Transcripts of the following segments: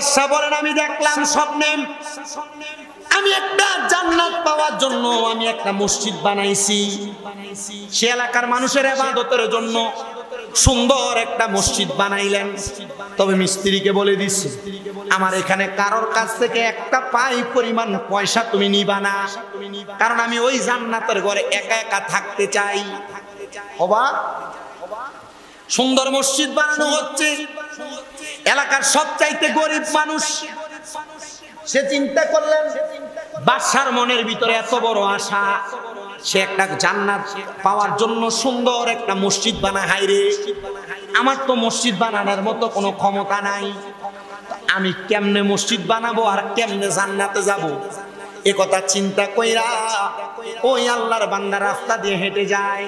বাদশা বলেন আমি দেখলাম স্বপ্নে আমি একটা জান্নাত পাওয়ার জন্য আমি একটা মসজিদ বানাইছি, সে এলাকার মানুষের ইবাদতের জন্য সুন্দর একটা মসজিদ বানাইলেন। তবে মিস্ত্রিকে বলে দিছি আমার এখানে কারোর কাছ থেকে একটা পাই পরিমাণ পয়সা তুমি নিবা না, কারণ আমি ওই জান্নাতের ঘরে একা একা থাকতে চাই। অবাক, সুন্দর মসজিদ বানানো হচ্ছে, এলাকার সবচাইতে গরিব মানুষ। সে চিন্তা করলেন বাদশার মনের ভিতরে এত বড় আশা, সে একটা জান্নাত পাওয়ার জন্য সুন্দর একটা মসজিদ বানায়। হায়রে, আমার তো মসজিদ বানানোর মতো কোনো ক্ষমতা নাই, আমি কেমনে মসজিদ বানাবো আর কেমনে জান্নাতে যাব? এ কথা চিন্তা কইরা ওই আল্লাহর বান্দা রাস্তা দিয়ে হেঁটে যায়।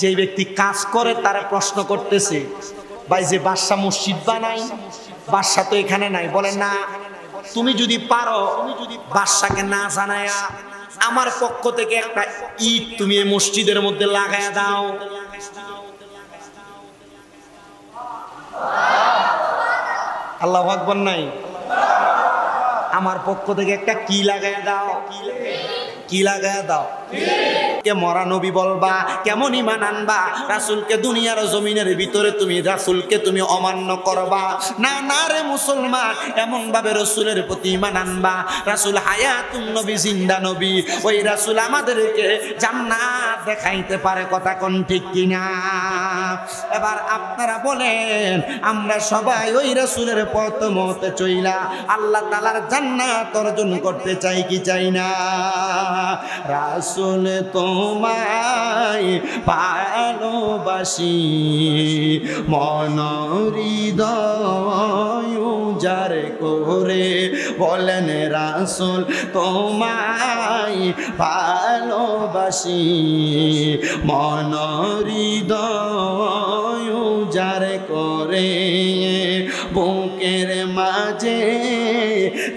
যে ব্যক্তি কাজ করে তারা প্রশ্ন করতেছে, ভাই যে বাদশা মসজিদ বানাই, বাদশা তো এখানে নাই। বলে না, তুমি যদি পারো বাদশাকে না জানায়া আমার পক্ষ থেকে একটা ইট তুমি এই মসজিদের মধ্যে লাগায়া দাও। আল্লাহু আকবার নাই, আমার পক্ষ থেকে একটা কি লাগায়া দাও, কি লাগায়া দাও। কে মরা নবী বলবা, কেমন ঈমান আনবা? রাসূলকে দুনিয়ার জমিনের ভিতরে তুমি রাসূলকে তুমি অমান্য করবা না? না রে মুসলমান, এমন ভাবে রাসূলের প্রতি ঈমান আনবা। রাসূল হায়াতুন নবী, জিন্দা নবী, ওই রাসূল আমাদেরকে জান্নাত দেখাইতে পারে। কথা কোন ঠিক কিনা? এবার আপনারা বলেন, আমরা সবাই ওই রাসূলের পথ মতে চইলা আল্লাহ তাআলার জান্নাত অর্জন করতে চাই কি চাই না? রাসূল তোমায় ভালোবাসি, মন হৃদয় উজাড় করে। বলেন রাসূল তোমায় ভালোবাসি, মন হৃদয় উজাড় করে। বুকের মাঝে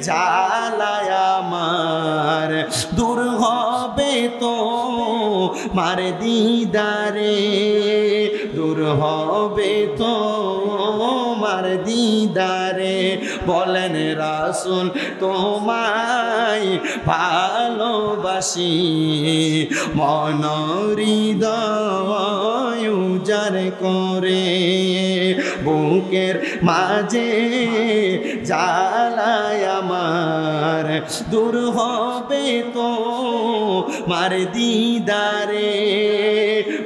জ্বালায় আমার, দূর হবে তো মার দিদারে, দূর হবে তো মার দিদারে। বলেন রাসূল তোমায় ভালোবাসি, মন হৃদয় উজাড় করে। বুকের মাঝে জ্বালায় আমার, দূর হবে তো মার দিদারে,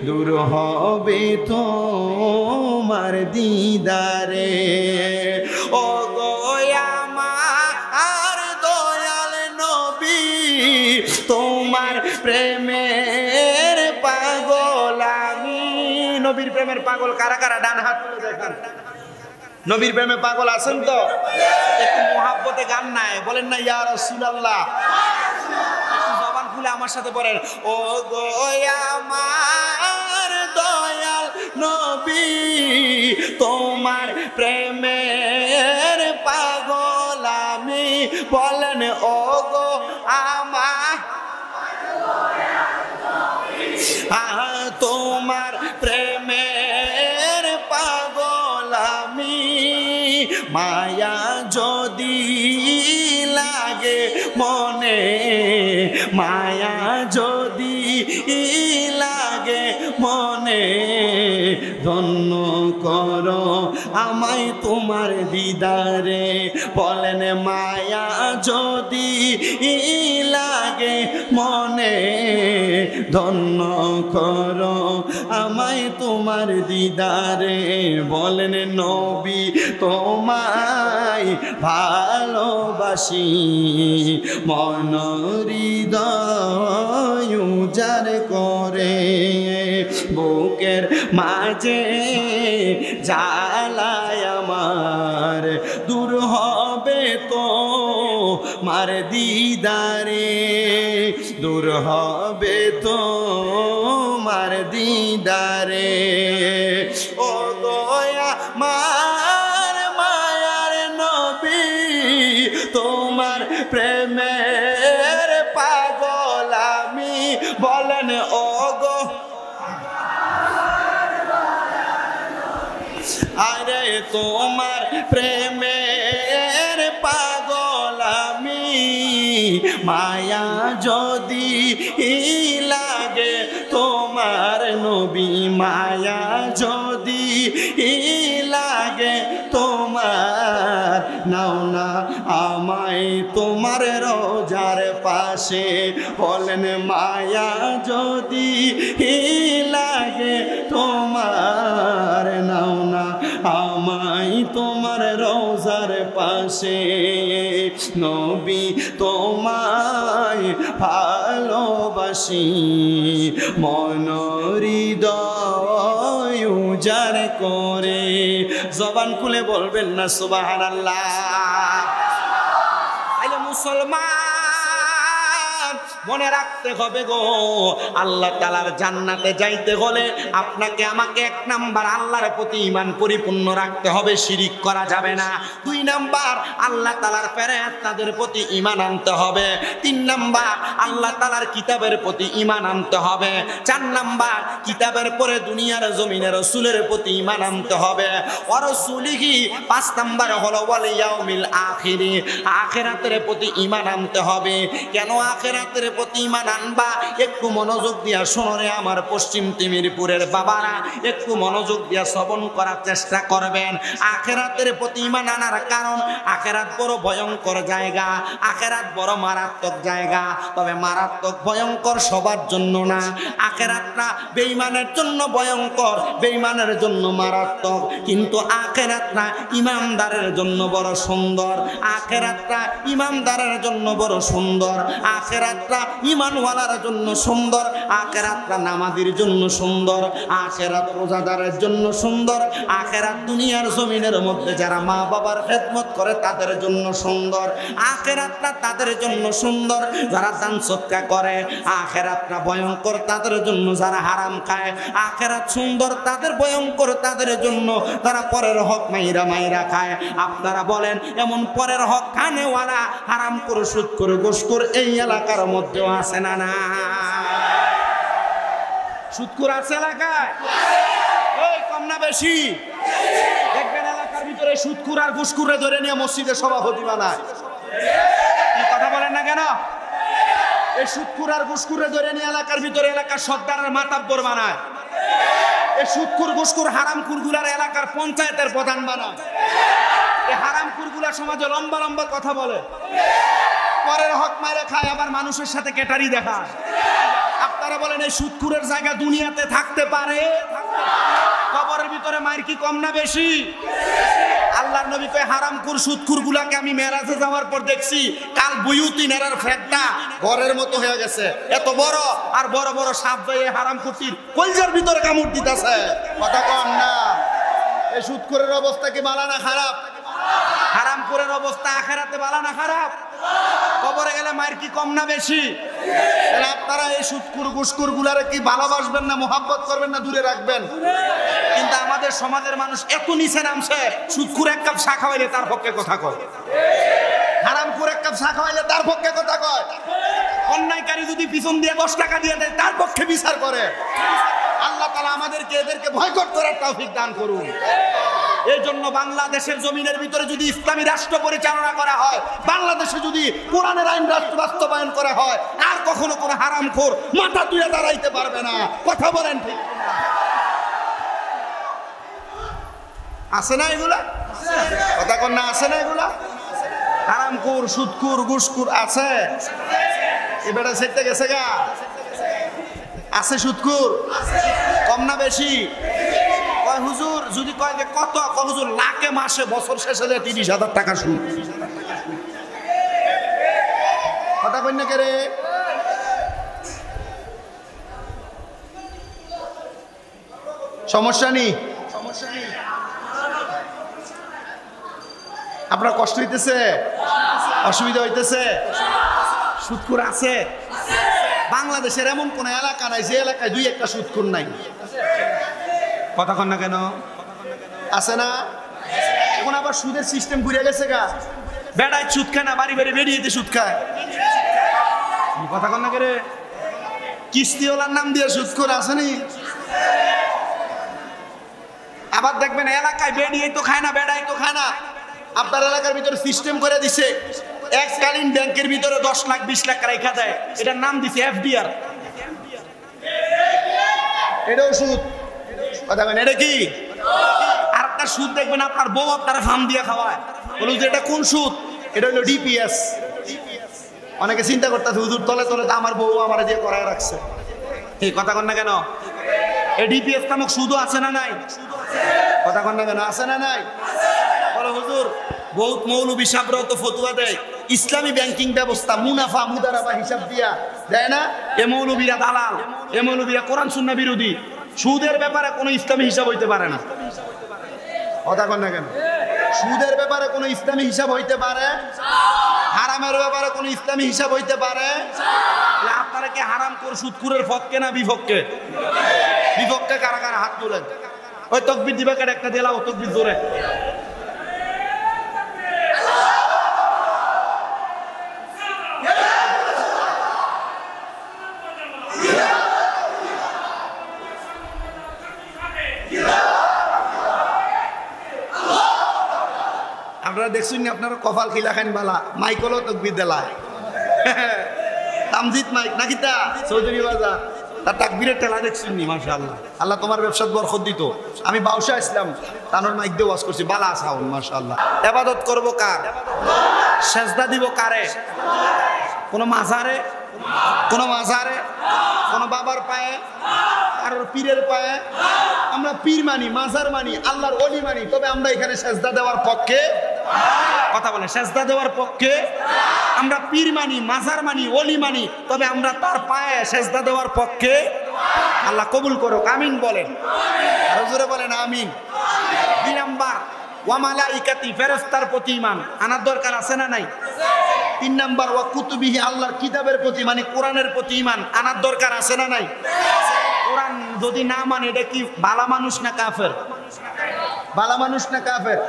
দূর হবে তো মার দিদারে। ও আমার দয়াল নবী, তোমার প্রেমের পাগল আমি। নবীর প্রেমের পাগল কারা কারা? ডান হাত তুলে দেখান। নবীর প্রেমে পাগল আছেন তো? একটু মুহাব্বতে গান নাই, বলেন না ইয়া রাসূলুল্লাহ। একটু জবান খুলে আমার সাথে বলেন, ও গো আমার দয়াল নবী, তোমার প্রেমের পাগল আমি। বলেন ও গো আমার, তোমার প্রেমের পাগল আমি। মায়া যদি লাগে মনে, মায়া যদি লাগে মনে, ধন্য করো আমায় তোমার দিদারে। বলেন মায়া যদি লাগে মনে, ধন্য করো আমায় তোমার দিদারে। বলেন নবী তোমায় ভালোবাসি, মন হৃদয় উজাড় করে। বুকের মাঝে জ্বালায় আমার, দূর হবে তো মার দিদারে, দূর হবে তো মার দিদারে। ও দয়া মার মায়ার নবী, তোমার প্রেমের পাগল আমি। বলেন ও গো, আরে তোমার প্রেমের মায়া যদি লাগে তোমার নবী, মায়া যদি লাগে তোমার, নাও না আমায় তোমার রোজার পাশে। বলেন মায়া যদি লাগে তোমার, নাও না আমায় তোমার রোজার পাশে। নবী তোমায় ভালোবাসি, মন হৃদয় উজাড় করে। জবান খুলে বলবেন না সুবহানাল্লাহ। আইলে মুসলমান মনে রাখতে হবে গো, আল্লাহ তাআলার জান্নাতে যাইতে হলে আপনাকে আমাকে 1 নাম্বার আল্লাহর প্রতি ঈমান পরিপূর্ণ রাখতে হবে, শিরিক করা যাবে না। 2 নাম্বার আল্লাহ তাআলার ফেরেশতাদের প্রতি ঈমান আনতে হবে। 3 নাম্বার আল্লাহ তাআলার কিতাবের প্রতি ঈমান আনতে হবে। 4 নাম্বার কিতাবের পরে দুনিয়ার জমিনে রাসূলের প্রতি ঈমান আনতে হবে। ওয়া রাসূলিহি 5 নাম্বার হলো ওয়াল ইয়াউমিল আখির, আখিরাতের প্রতি ঈমান আনতে হবে। কেন আখিরাতের প্রতি ঈমান আনবা? একটু মনোযোগ দিয়া শোনো রে আমার পশ্চিম তিমিরপুরের বাবারা, একটু মনোযোগ দিয়া শ্রবণ করার চেষ্টা করবেন। আখিরাতের প্রতি ঈমান আনার কারণ, আখিরাত বড় ভয়ঙ্কর জায়গা, আখিরাত বড় মারাত্মক জায়গা। তবে মারাত্মক ভয়ঙ্কর সবার জন্য না। আখিরাতটা বেঈমানের জন্য ভয়ঙ্কর, বেঈমানের জন্য মারাত্মক, কিন্তু আখিরাতটা ইমানদারের জন্য বড় সুন্দর। আখিরাতটা ইমানদারের জন্য বড় সুন্দর। আখিরাতটা ঈমানওয়ালার জন্য সুন্দর। আখিরাতটা নামাজীর জন্য সুন্দর। আখিরাত রোজাদারের জন্য সুন্দর। আখিরাত দুনিয়ার জমিনের মধ্যে যারা মা বাবার খেদমত করে তাদের জন্য সুন্দর। আখিরাতটা তাদের জন্য সুন্দর যারা দান সদকা করে। আখিরাতটা ভয়ঙ্কর তাদের জন্য যারা হারাম খায়। আখিরাত সুন্দর তাদের, ভয়ঙ্কর তাদের জন্য তারা পরের হক মাইরা মাইরা খায়। আপনারা বলেন এমন পরের হক খানেওয়ালা, হারাম করে, সুদ করে, ঘুষ করে এই এলাকার মধ্যেও আছে না? না, সুদখোর আছে এলাকায়? ওই কম না বেশি? দেখবেন এলাকার ভিতরে সুদখোর আর ঘুষখোরে ধরে নিয়ে মসজিদের সভাপতি বানায়। কি কথা বলেন না কেন? এই সুদখোর আর ঘুষখোরে ধরে নিয়ে এলাকার ভিতরে এলাকার সর্দারের মাতাব্বর বানায়। এই সুদখোর ঘুষখোর হারামখোরগুলার এলাকার পঞ্চায়েতের প্রধান বানায়। এই হারামখোরগুলা সমাজে লম্বা লম্বা কথা বলে, পরের হক মাইরে খায়, আবার মানুষের সাথে কেটারি দেখায়। আপনারা বলেন এই সুদখোরের জায়গা দুনিয়াতে থাকতে পারে? কবরের ভিতরে মায়ের কি কম না বেশি? আল্লাহর নবী কয় হারামখোর সুদখোর গুলাকে আমি মেরাজে যাওয়ার পর দেখছি কাল বুয়ুতি নেরার ফ্যাটটা ঘরের মতো হয়ে গেছে, এত বড়, আর বড় বড় সাপ যায় হারামখোরটির কলজার ভিতরে কামড় দিতেছে। কথা কম না? এই সুদখোরের অবস্থা কি ভালো না খারাপ? হারামখোরের অবস্থা আখিরাতে ভালো না খারাপ? কবরে গেলে মায়ের কি কম না বেশি? তাহলে আপনারা এই সুদখোর ঘুষখোর গুলারে কি ভালোবাসবেন না মোহাব্বত করবেন না দূরে রাখবেন? কিন্তু আমাদের সমাজের মানুষ এত নিচে নামছে, সুদখোর 1 কাপ চা খাওয়াইলে তার পক্ষে কথা কয়, হারামখোর 1 কাপ চা খাওয়াইলে তার পক্ষে কথা কয়, অন্যায়কারী যদি পিছন দিয়ে 10 টাকা দিয়ে দেয় তার পক্ষে বিচার করে। আল্লাহ তাআলা আমাদেরকে এদেরকে ভয়কট করার তৌফিক দান করুন। এই জন্য বাংলাদেশের জমিনের ভিতরে যদি ইসলামী রাষ্ট্র পরিচালনা করা হয়, বাংলাদেশে যদি কোরআনের আইন রাষ্ট্র বাস্তবায়ন করা হয়, আর কখনো কোনো হারামখোর মাথা তুলে দাঁড়াইতে পারবে না। কথা বলেন ঠিক না? আছে না এগুলা? কথা কন না, আছে না এগুলা? হারামখোর, সুদখোর, ঘুষখোর আছে? এবারে সেটা গেছে গা? আছে সুদখোর? কম না বেশি? কয় হুজুর, যদি কয় যে কত, কয় হুজুর লাখে মাসে বছর শেষে 30,000 টাকা সুদ। কথা কই না কে রে? সমস্যা নেই? আপনার কষ্ট হইতেছে? অসুবিধা হইতেছে? সুদখোর আছে? বাংলাদেশের এমন কোন এলাকা নাই যে এলাকায় 2-1টা সুদখোর নাই। কথা কন না কেন? আছে না? এখন আবার সুদের সিস্টেম ঘুরে গেছে গা, বেড়ায় সুদ খায় না, বাড়ি বাড়ি বেরিয়েতে সুদ খায়। কথা কন না কে রে? কিস্তিওয়ালার নাম দিয়ে সুদখোর আসেনি? আবার দেখবেন এলাকায় বেরিয়ে তো খায় না, বেড়ায় তো খায় না, আপনার এলাকার ভিতরে সিস্টেম করে দিছে এককালীন ব্যাংকের ভিতরে 10 লাখ 20 লাখ রেখা দেয়, এটার নাম দিছে এফডিআর। এটাও সুদ, কথা বলেন এটা কি? আর একটা সুদ দেখবেন আপনার বউ আপনার ফার্ম দিয়ে খাওয়ায়, বলুন যে এটা কোন সুদ? এটা হলো ডিপিএস। অনেকে চিন্তা করতেছে হুজুর তলে তলে তো আমার বউ আমার দিয়ে করায় রাখছে, এই কথা কন না কেন? এই ডিপিএস নামক সুদও আছে না নাই? কথা কন না কেন? আছে না নাই? বলো হুজুর বহুত মৌলবী সাহেবরাও তো ফতুয়া দেয় ইসলামী ব্যাংকিং ব্যবস্থা মুনাফা মুদারাবা হিসাব দিয়া দেয় না? এ মৌলবীরা দালাল, এ মৌলবীরা কোরআন সুন্নাহ বিরোধী। সুদের ব্যাপারে কোনো ইসলামী হিসাব হইতে পারে না। কথা কন না কেন? সুদের ব্যাপারে কোনো ইসলামী হিসাব হইতে পারে? হারামের ব্যাপারে কোনো ইসলামী হিসাব হইতে পারে? আপনারা কি হারাম করে সুদখোরের পক্ষে না বিপক্ষে? বিপক্ষে কারা কারা হাত তোলেন? ওই তাকবীর দিবে কার একটা দিলাও তাকবীর জোরে। আপনারা দেখছেন না, আপনারা কপাল খিলা খান বালা মাইকলও তাকবীর দেলায়। তামজিদ মাইক নাকি তা চৌধুরী বাজার তার তাকবীরের টেলা দেখছেন নি? মাশাআল্লাহ, আল্লাহ তোমার ব্যবসাত বরকত দিত। আমি বাউশা ইসলাম তানোর মাইক দিয়ে ওয়াজ করছি, বালা সাউন্ড মাশাআল্লাহ। ইবাদত করব কার? সেজদা দিব কারে? কোন মাজারে? কোন মাজারে? কোন বাবার পায়ে? কারোর পীরের পায়ে? আমরা পীর মানি, মাজার মানি, আল্লাহর ওলি মানি, তবে আমরা এখানে সেজদা দেওয়ার পক্ষে। কথা বলে সেজদা দেওয়ার পক্ষে। আমরা পীর মানি, মাজার মানি, ওলি মানি, তবে আমরা তার পায়ে সেজদা দেওয়ার পক্ষে। আল্লাহ কবুল করুক, আমিন বলেন। আর জোরে বলেন আমিন। 2 নাম্বার ওয়া মালাইকাতি, ফেরেশতার প্রতি ঈমান আনার দরকার আছে না নাই? 3 নাম্বার ওয়া কুতুবিহি, আল্লাহর কিতাবের প্রতি মানে কোরআনের প্রতি ঈমান আনার দরকার আছে না নাই? কোরআন যদি না মানে এটা কি ভালো মানুষ না কাফের? ভালো মানুষ না কাফের?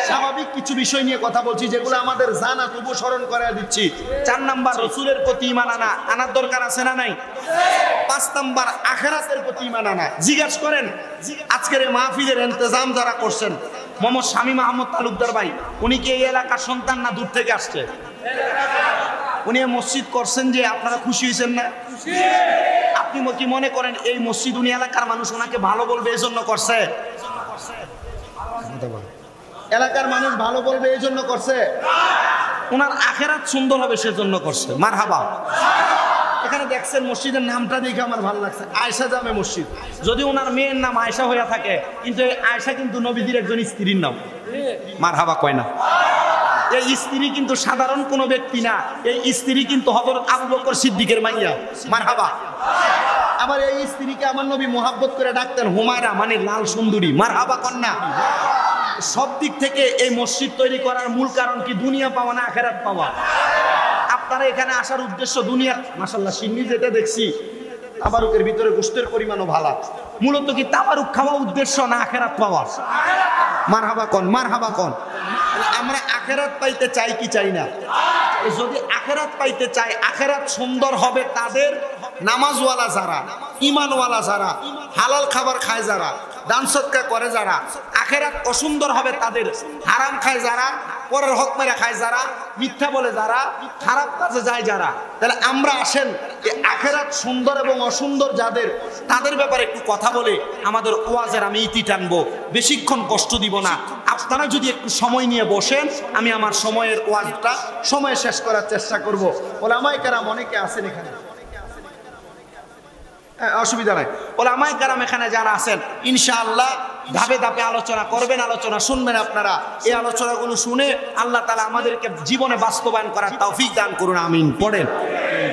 স্বাভাবিক কিছু বিষয় নিয়ে কথা বলছি যেগুলো আমাদের জানা, তবু স্মরণ করে দিচ্ছি। 4 নাম্বার রাসূলের প্রতি ঈমান আনার দরকার আছে না নাই? 5 নাম্বার আখিরাতের প্রতি ঈমান আনা। জিজ্ঞাসা করেন আজকের এই মাহফিলের ইন্তজাম যারা করছেন, মোহাম্মদ শামীম আহমদ তালুকদার ভাই, উনি কি এই এলাকার সন্তান না দূর থেকে আসছে? উনি মসজিদ করছেন যে আপনারা খুশি হয়েছেন না? আপনি কি মনে করেন এই মসজিদ উনি এলাকার মানুষ ওনাকে ভালো বলবে এই জন্য করছে? এলাকার মানুষ ভালো বলবে এই জন্য করছে? ওনার আখিরাত সুন্দর হবে সেজন্য করছে। মারহাবা। এখানে দেখছেন মসজিদের নামটা দেখে আমার ভালো লাগছে, আয়েশা জামে মসজিদ। যদি ওনার মেয়ের নাম আয়েশা হয়ে থাকে, কিন্তু এই আয়েশা কিন্তু নবীদের একজন স্ত্রীর নাম। মারহাবা কয় না? এই স্ত্রী কিন্তু সাধারণ কোনো ব্যক্তি না, এই স্ত্রী কিন্তু হযরত আবু বকর সিদ্দিকের মাইয়া। মারহাবা। আবার এই স্ত্রীকে আমার নবী মোহাব্বত করে ডাকতেন হুমায়রা, মানে লাল সুন্দরী। মারহাবা কন্যা। সব দিক থেকে এই মসজিদ তৈরি করার মূল কারণ কি? দুনিয়া পাওয়া না আখিরাত পাওয়া। আপনারা এখানে আসার উদ্দেশ্য দুনিয়া। মাশাআল্লাহ, সিন্নি যেটা দেখছি তাবারুকের ভিতরে গোশতের পরিমাণও ভালো। মূলত কি তাবারুক খাওয়া উদ্দেশ্য না আখিরাত পাওয়া? মারহাবা কোন, মারহাবা কোন। আমরা আখিরাত পাইতে চাই কি চাই না? যদি আখিরাত পাইতে চাই, আখিরাত সুন্দর হবে তাদের নামাজওয়ালা যারা, ঈমানওয়ালা যারা, হালাল খাবার খায় যারা, দান সদকা করে যারা। আখিরাত অসুন্দর হবে তাদের, হারাম খায় যারা, পরের হক মেরে খায় যারা, মিথ্যা বলে যারা, খারাপ কাজে যায় যারা। তাহলে আমরা আসেন এই আখিরাত সুন্দর এবং অসুন্দর যাদের, তাদের ব্যাপারে একটু কথা বলে আমাদের ওয়াজের আমি ইতি টানবো। বেশিক্ষণ কষ্ট দিব না। আপনারা যদি একটু সময় নিয়ে বসেন, আমি আমার সময়ের ওয়াজটা সময় শেষ করার চেষ্টা করব। ওলামায়ে কেরাম অনেকে আছেন এখানে, অসুবিধা নাই। ওলামায়ে কেরাম এখানে যারা আছেন ইনশাআল্লাহ ধাপে ধাপে আলোচনা করবেন, আলোচনা শুনবেন। আপনারা এই আলোচনাগুলো শুনে আল্লাহ তাআলা আমাদেরকে জীবনে বাস্তবায়ন করার তৌফিক দান করুন, আমিন। পড়েন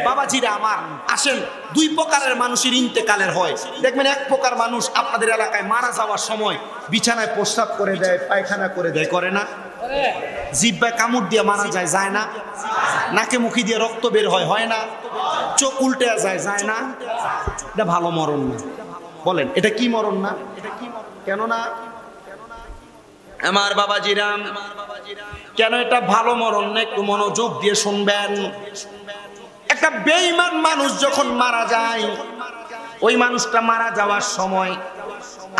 বাবাজিরা আমার। আসেন, 2 প্রকারের মানুষের ইন্তেকালের হয়। দেখবেন এক প্রকার মানুষ আপনাদের এলাকায় মারা যাওয়ার সময় বিছানায় প্রস্রাব করে দেয়, পায়খানা করে দেয়, করে না? জিহ্বায় কামড় দিয়ে মারা যায়, যায় না? নাকে মুখি দিয়ে রক্ত বের হয়, হয় না? চোখ উল্টে যায়, যায় না? এটা ভালো মরণ না। বলেন এটা কি মরণ না? কেন না আমার বাবাজিরাম? কেন এটা ভালো মরণ না? একটু মনোযোগ দিয়ে শুনবেন। একটা বেঈমান মানুষ যখন মারা যায়, ওই মানুষটা মারা যাওয়ার সময়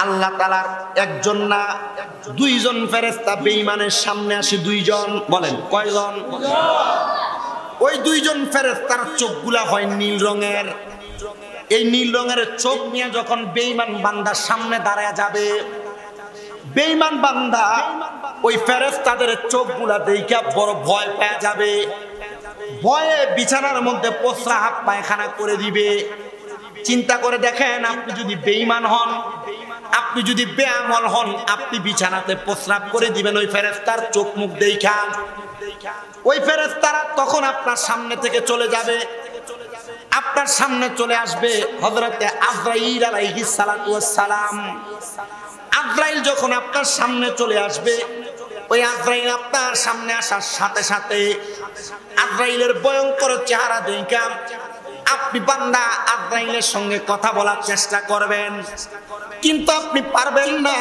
আল্লাহ তাআলার একজন না দুইজন ফেরেশতা বেঈমানের সামনে আসে। দুইজন, বলেন কয়জন? ওই দুইজন ফেরেশতার চোখগুলা হয় নীল রঙের। এই নীল রঙের চোখ নিয়ে যখন বেঈমান বান্দার সামনে দাঁড়ায় যাবে, বেঈমান বান্দা ওই ফেরেশতাদের চোখগুলা দেখে বড় ভয় পেয়ে যাবে। ভয়ে বিছানার মধ্যে প্রস্রাব পায়খানা করে দিবে। চিন্তা করে দেখেন, আপনি যদি বেঈমান হন, আপনি যদি বেআমল হন, আপনি বিছানাতে প্রস্রাব করে দিবেন ওই ফেরেশতার চোখ মুখ দেখা। ওই ফেরেশতারা তখন আপনার সামনে থেকে চলে যাবে, আপনার সামনে চলে আসবে হযরতে আজরাইল আলাইহিস সালাতু ওয়াস সালাম। আজরাইল যখন আপনার সামনে চলে আসবে, ওই আজরাইল আপনার সামনে আসার সাথে সাথে আজরাইলের ভয়ঙ্কর চেহারা দেখে আপনি বান্দা আজরাইলের সঙ্গে কথা বলার চেষ্টা করবেন, কিন্তু আপনি পারবেন না।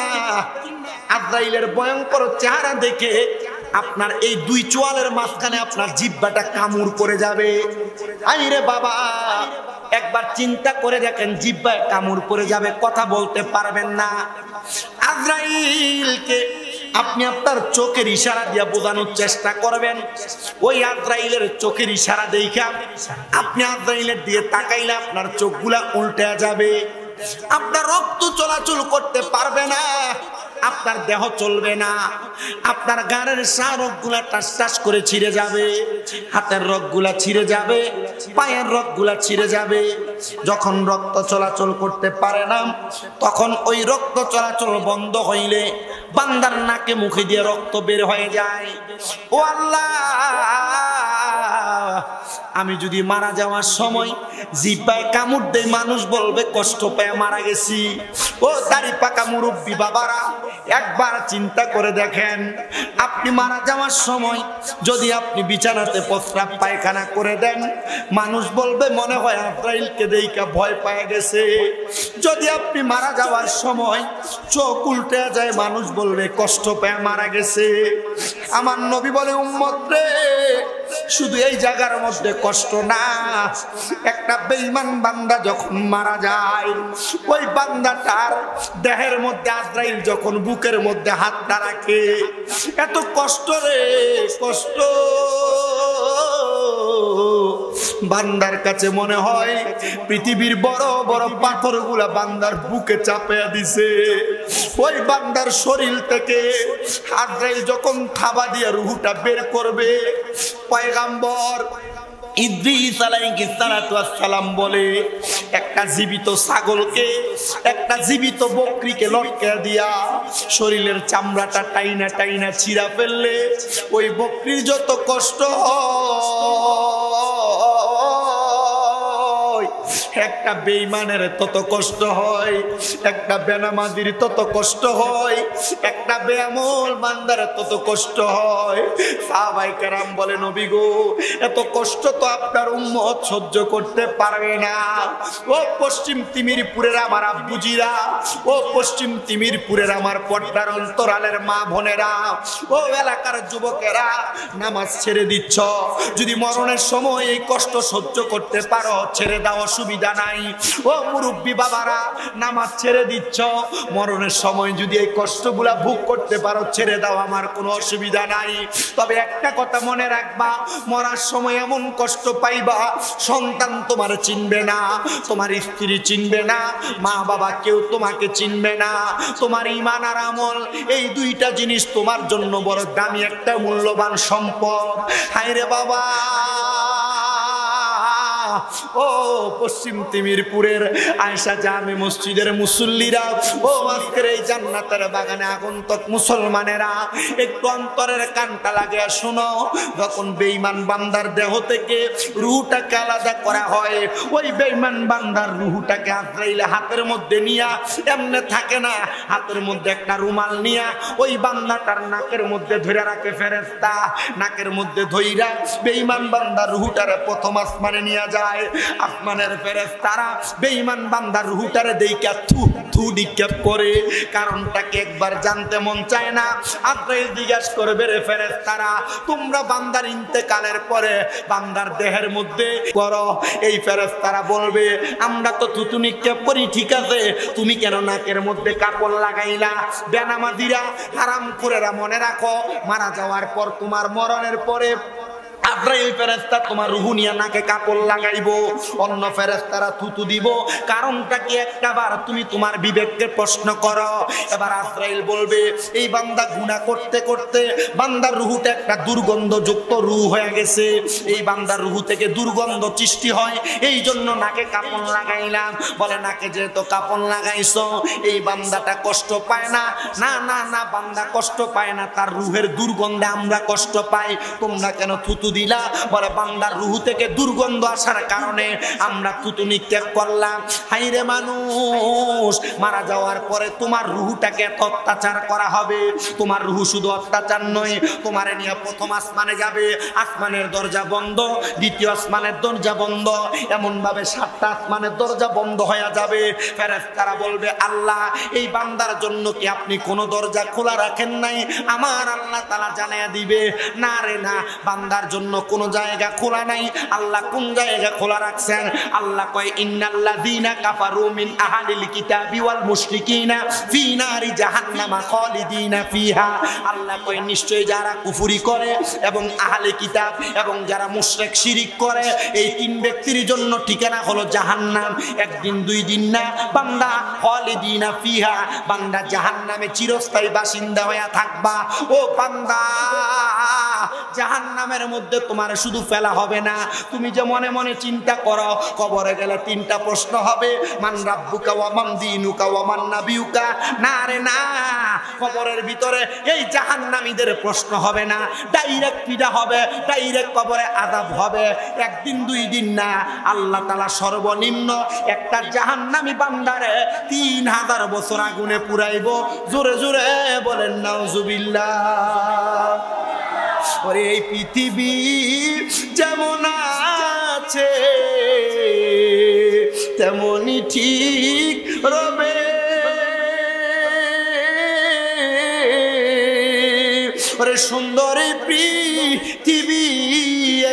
আজরাইলের ভয়ঙ্কর চেহারা দেখে আপনার এই দুই চোয়ালের মাঝখানে আপনার জিহ্বাটা কামড় করে যাবে। আইরে বাবা, একবার চিন্তা করে দেখেন, জিহ্বায় কামড় করে যাবে, কথা বলতে পারবেন না। আজরাইলকে আপনি আপনার চোখের ইশারা দিয়ে বোঝানোর চেষ্টা করবেন। ওই আজরাইলের চোখের ইশারা দেখা আপনি আজরাইলের দিয়ে তাকাইলে আপনার চোখগুলা উল্টে যাবে, আপনার রক্ত চলাচল করতে পারবে না, আপনার দেহ চলবে না, আপনার গানের রগগুলা টাস টাস করে ছিঁড়ে যাবে, হাতের রগগুলা ছিঁড়ে যাবে, পায়ের রগগুলা ছিঁড়ে যাবে। যখন রক্ত চলাচল করতে পারে না, তখন ওই রক্ত চলাচল বন্ধ হইলে বান্দার নাকে মুখে দিয়ে রক্ত বের হয়ে যায়। ও আল্লাহ, আমি যদি মারা যাওয়ার সময় জিহ্বায় কামড় দেই, মানুষ বলবে কষ্ট পেয়ে মারা গেছি। ও দাড়ি পাকা মুরব্বী বাবারা, একবার চিন্তা করে দেখেন, আপনি মারা যাওয়ার সময় যদি আপনি বিছানাতে প্রস্রাব পায়খানা করে দেন, মানুষ বলবে মনে হয় আজরাইলকে দেইকা ভয় পেয়ে গেছে। যদি আপনি মারা যাওয়ার সময় চোখ উল্টে যায়, মানুষ বলবে কষ্ট পেয়ে মারা গেছে। আমার নবী বলে, উম্মত রে, শুধু এই জায়গার মধ্যে কষ্ট না, একটা বেঈমান বান্দা যখন মারা যায়, ওই বান্দাটার দেহের মধ্যে আজরাইল যখন বুকের মধ্যে হাতটা রাখে, এত কষ্ট রে, কষ্ট। বান্দার কাছে মনে হয় পৃথিবীর বড় বড় পাথরগুলা বান্দার বুকে চাপিয়ে দিছে। ওই বান্দার শরীর থেকে আজরাইল যখন থাবা দিয়ে রুহটা বের করবে, পয়গাম্বর ইদ্রিস আলাইহিস সালাতু ওয়াস সালাম বলে, একটা জীবিত ছাগলকে, একটা জীবিত বকরিকে লটকে দিয়া শরীরের চামড়াটা টাইনা টাইনা ছিঁড়া ফেললে ওই বকরির যত কষ্ট হয়, একটা বেঈমানের তত কষ্ট হয়, একটা বেনামাজির তত কষ্ট হয়, একটা বেআমল বান্দার তত কষ্ট হয়। সাহাবায়ে কেরাম বলে, নবী গো, এত কষ্ট তো আপনার উম্মত সহ্য করতে পারবে না। ও পশ্চিম তিমিরপুরের আমার আব্বুজিরা, ও পশ্চিম তিমিরপুরের আমার পর্দার অন্তরালের মা বোনেরা, ও এলাকার যুবকেরা, নামাজ ছেড়ে দিচ্ছ, যদি মরণের সময় এই কষ্ট সহ্য করতে পারো ছেড়ে দাও, অসুবিধা নাই। ও মুরব্বী বাবারা, নামাজ ছেড়ে দিচ্ছ, মরণের সময় যদি এই কষ্টগুলা ভোগ করতে পারো ছেড়ে দাও, আমার কোনো অসুবিধা নাই। তবে একটা কথা মনে রাখবা, মরার সময় এমন কষ্ট পাইবা, সন্তান তোমার চিনবে না, তোমার স্ত্রী চিনবে না, মা বাবা কেউ তোমাকে চিনবে না। তোমার ঈমান আর আমল, এই দুইটা জিনিস তোমার জন্য বড় দামি একটা মূল্যবান সম্পদ। হায়রে বাবা, ও পশ্চিম তিমিরপুরের আয়েশা জামে মসজিদের মুসল্লিরা, ও আজকের এই জান্নাতের বাগানে আগন্তুক মুসলমানেরা, একটু অন্তরের কানটা লাগিয়ে শোনো। যখন বেঈমান বান্দার দেহ থেকে রূহটাকে আলাদা করা হয়, ওই বেঈমান বান্দার রূহটাকে আজরাইল হাতের মধ্যে নিয়া, এমনে থাকে না, হাতের মধ্যে একটা রুমাল নিয়া ওই বান্দাটার নাকের মধ্যে ধরে রাখে ফেরেশতা। নাকের মধ্যে ধইরা বেঈমান বান্দার রূহটারে প্রথম আসমানে নিয়ে যায়। যায়। আসমানের ফেরেশতারা বেঈমান বান্দার রূহটারে দেইখা থু থু নিক্ষেপ করে। কারণটাকে একবার জানতে মন চায় না। আজরাইল জিজ্ঞাসা করবে, রে ফেরেশতারা, তোমরা বান্দার ইন্তেকালের পরে বান্দার দেহের মধ্যে করো। এই ফেরেশতারা বলবে, আমরা তো থুতু নিক্ষেপ করি, ঠিক আছে, তুমি কেন নাকের মধ্যে কাপড় লাগাইলা? বেনামাজিরা, হারামখোরেরা, মনে রাখো, মারা যাওয়ার পর, তোমার মরণের পরে আজরাইল ফেরেশতা তোমার রূহ নিয়ে নাকে কাপড় লাগাইবো, অন্য ফেরেশতারা থুতু দিব। কারণটা কি একটাবার তুমি তোমার বিবেককে প্রশ্ন করো। এবার আজরাইল বলবে, এই বান্দা গুনাহ করতে করতে বান্দার রূহটা একটা দুর্গন্ধযুক্ত রূহ হয়ে গেছে। এই বান্দার রূহ থেকে দুর্গন্ধ সৃষ্টি হয়, এই জন্য নাকে কাপড় লাগাইলাম। বলে, নাকে যেহেতু কাপড় লাগাইছো, এই বান্দাটা কষ্ট পায় না। না না না, বান্দা কষ্ট পায় না, তার রূহের দুর্গন্ধে আমরা কষ্ট পাই। তোমরা কেন থুতু দিলা? বলে, বান্দার রূহ থেকে দুর্গন্ধ আসার কারণে আমরা থুতু নিক্ষেপ করলাম। হাইরে মানুষ, মারা যাওয়ার পরে তোমার রূহটাকে অত্যাচার করা হবে। তোমার রূহ শুধু অত্যাচার নয়, তোমারে নিয়ে প্রথম আসমানে যাবে, আসমানের দরজা বন্ধ, দ্বিতীয় আসমানের দরজা বন্ধ, এমন ভাবে 7টা আসমানের দরজা বন্ধ হয়ে যাবে। ফেরেশতারা বলবে, আল্লাহ, এই বান্দার জন্য কি আপনি কোনো দরজা খোলা রাখেন নাই? আমার আল্লাহ তাআলা জানায়া দিবে, না রে না, বান্দার জন্য কোনো জায়গা খোলা নাই। আল্লাহ কোন জায়গা খোলা রাখছেন? আল্লাহ কয়, ইন্নাল্লাযীনা কাফারু মিন আহলিল কিতাবি ওয়াল মুশরিকিনা ফি নারি জাহান্নামা খালিদিনা ফিহা। আল্লাহ কয়, নিশ্চয়ই যারা কুফরি করে এবং আহলে কিতাব এবং যারা মুশরিক শিরিক করে, এই 3 ব্যক্তির জন্য ঠিকানা হলো জাহান্নাম। একদিন 2 দিন না, বান্দা খালিদিনা ফিহা, বান্দা জাহান্নামে চিরস্থায়ী বাসিন্দা হয়ে থাকবা। ও বান্দা, জাহান্নামের মধ্যে তোমার শুধু ফেলা হবে না, তুমি যে মনে মনে চিন্তা করো, কবরে গেলে 3টা প্রশ্ন হবে, মান রাব্বুকা ওয়া মান দীনুকা ওয়া মান নাবিয়ুকা। না রে না, কবরের ভিতরে এই জাহান্নামীদের প্রশ্ন হবে না, ডাইরেক্ট পিটা হবে, ডাইরেক্ট কবরে আযাব হবে। একদিন 2 দিন না, আল্লাহ তাআলা সর্বনিম্ন একটা জাহান্নামী বান্দারে 3000 বছর আগুনে পুরাইবো। জোরে জোরে বলেন নাউজুবিল্লাহ। ওরে, এই পৃথিবী যেমন আছে তেমনই ঠিক রবে, ওরে সুন্দর পৃথিবী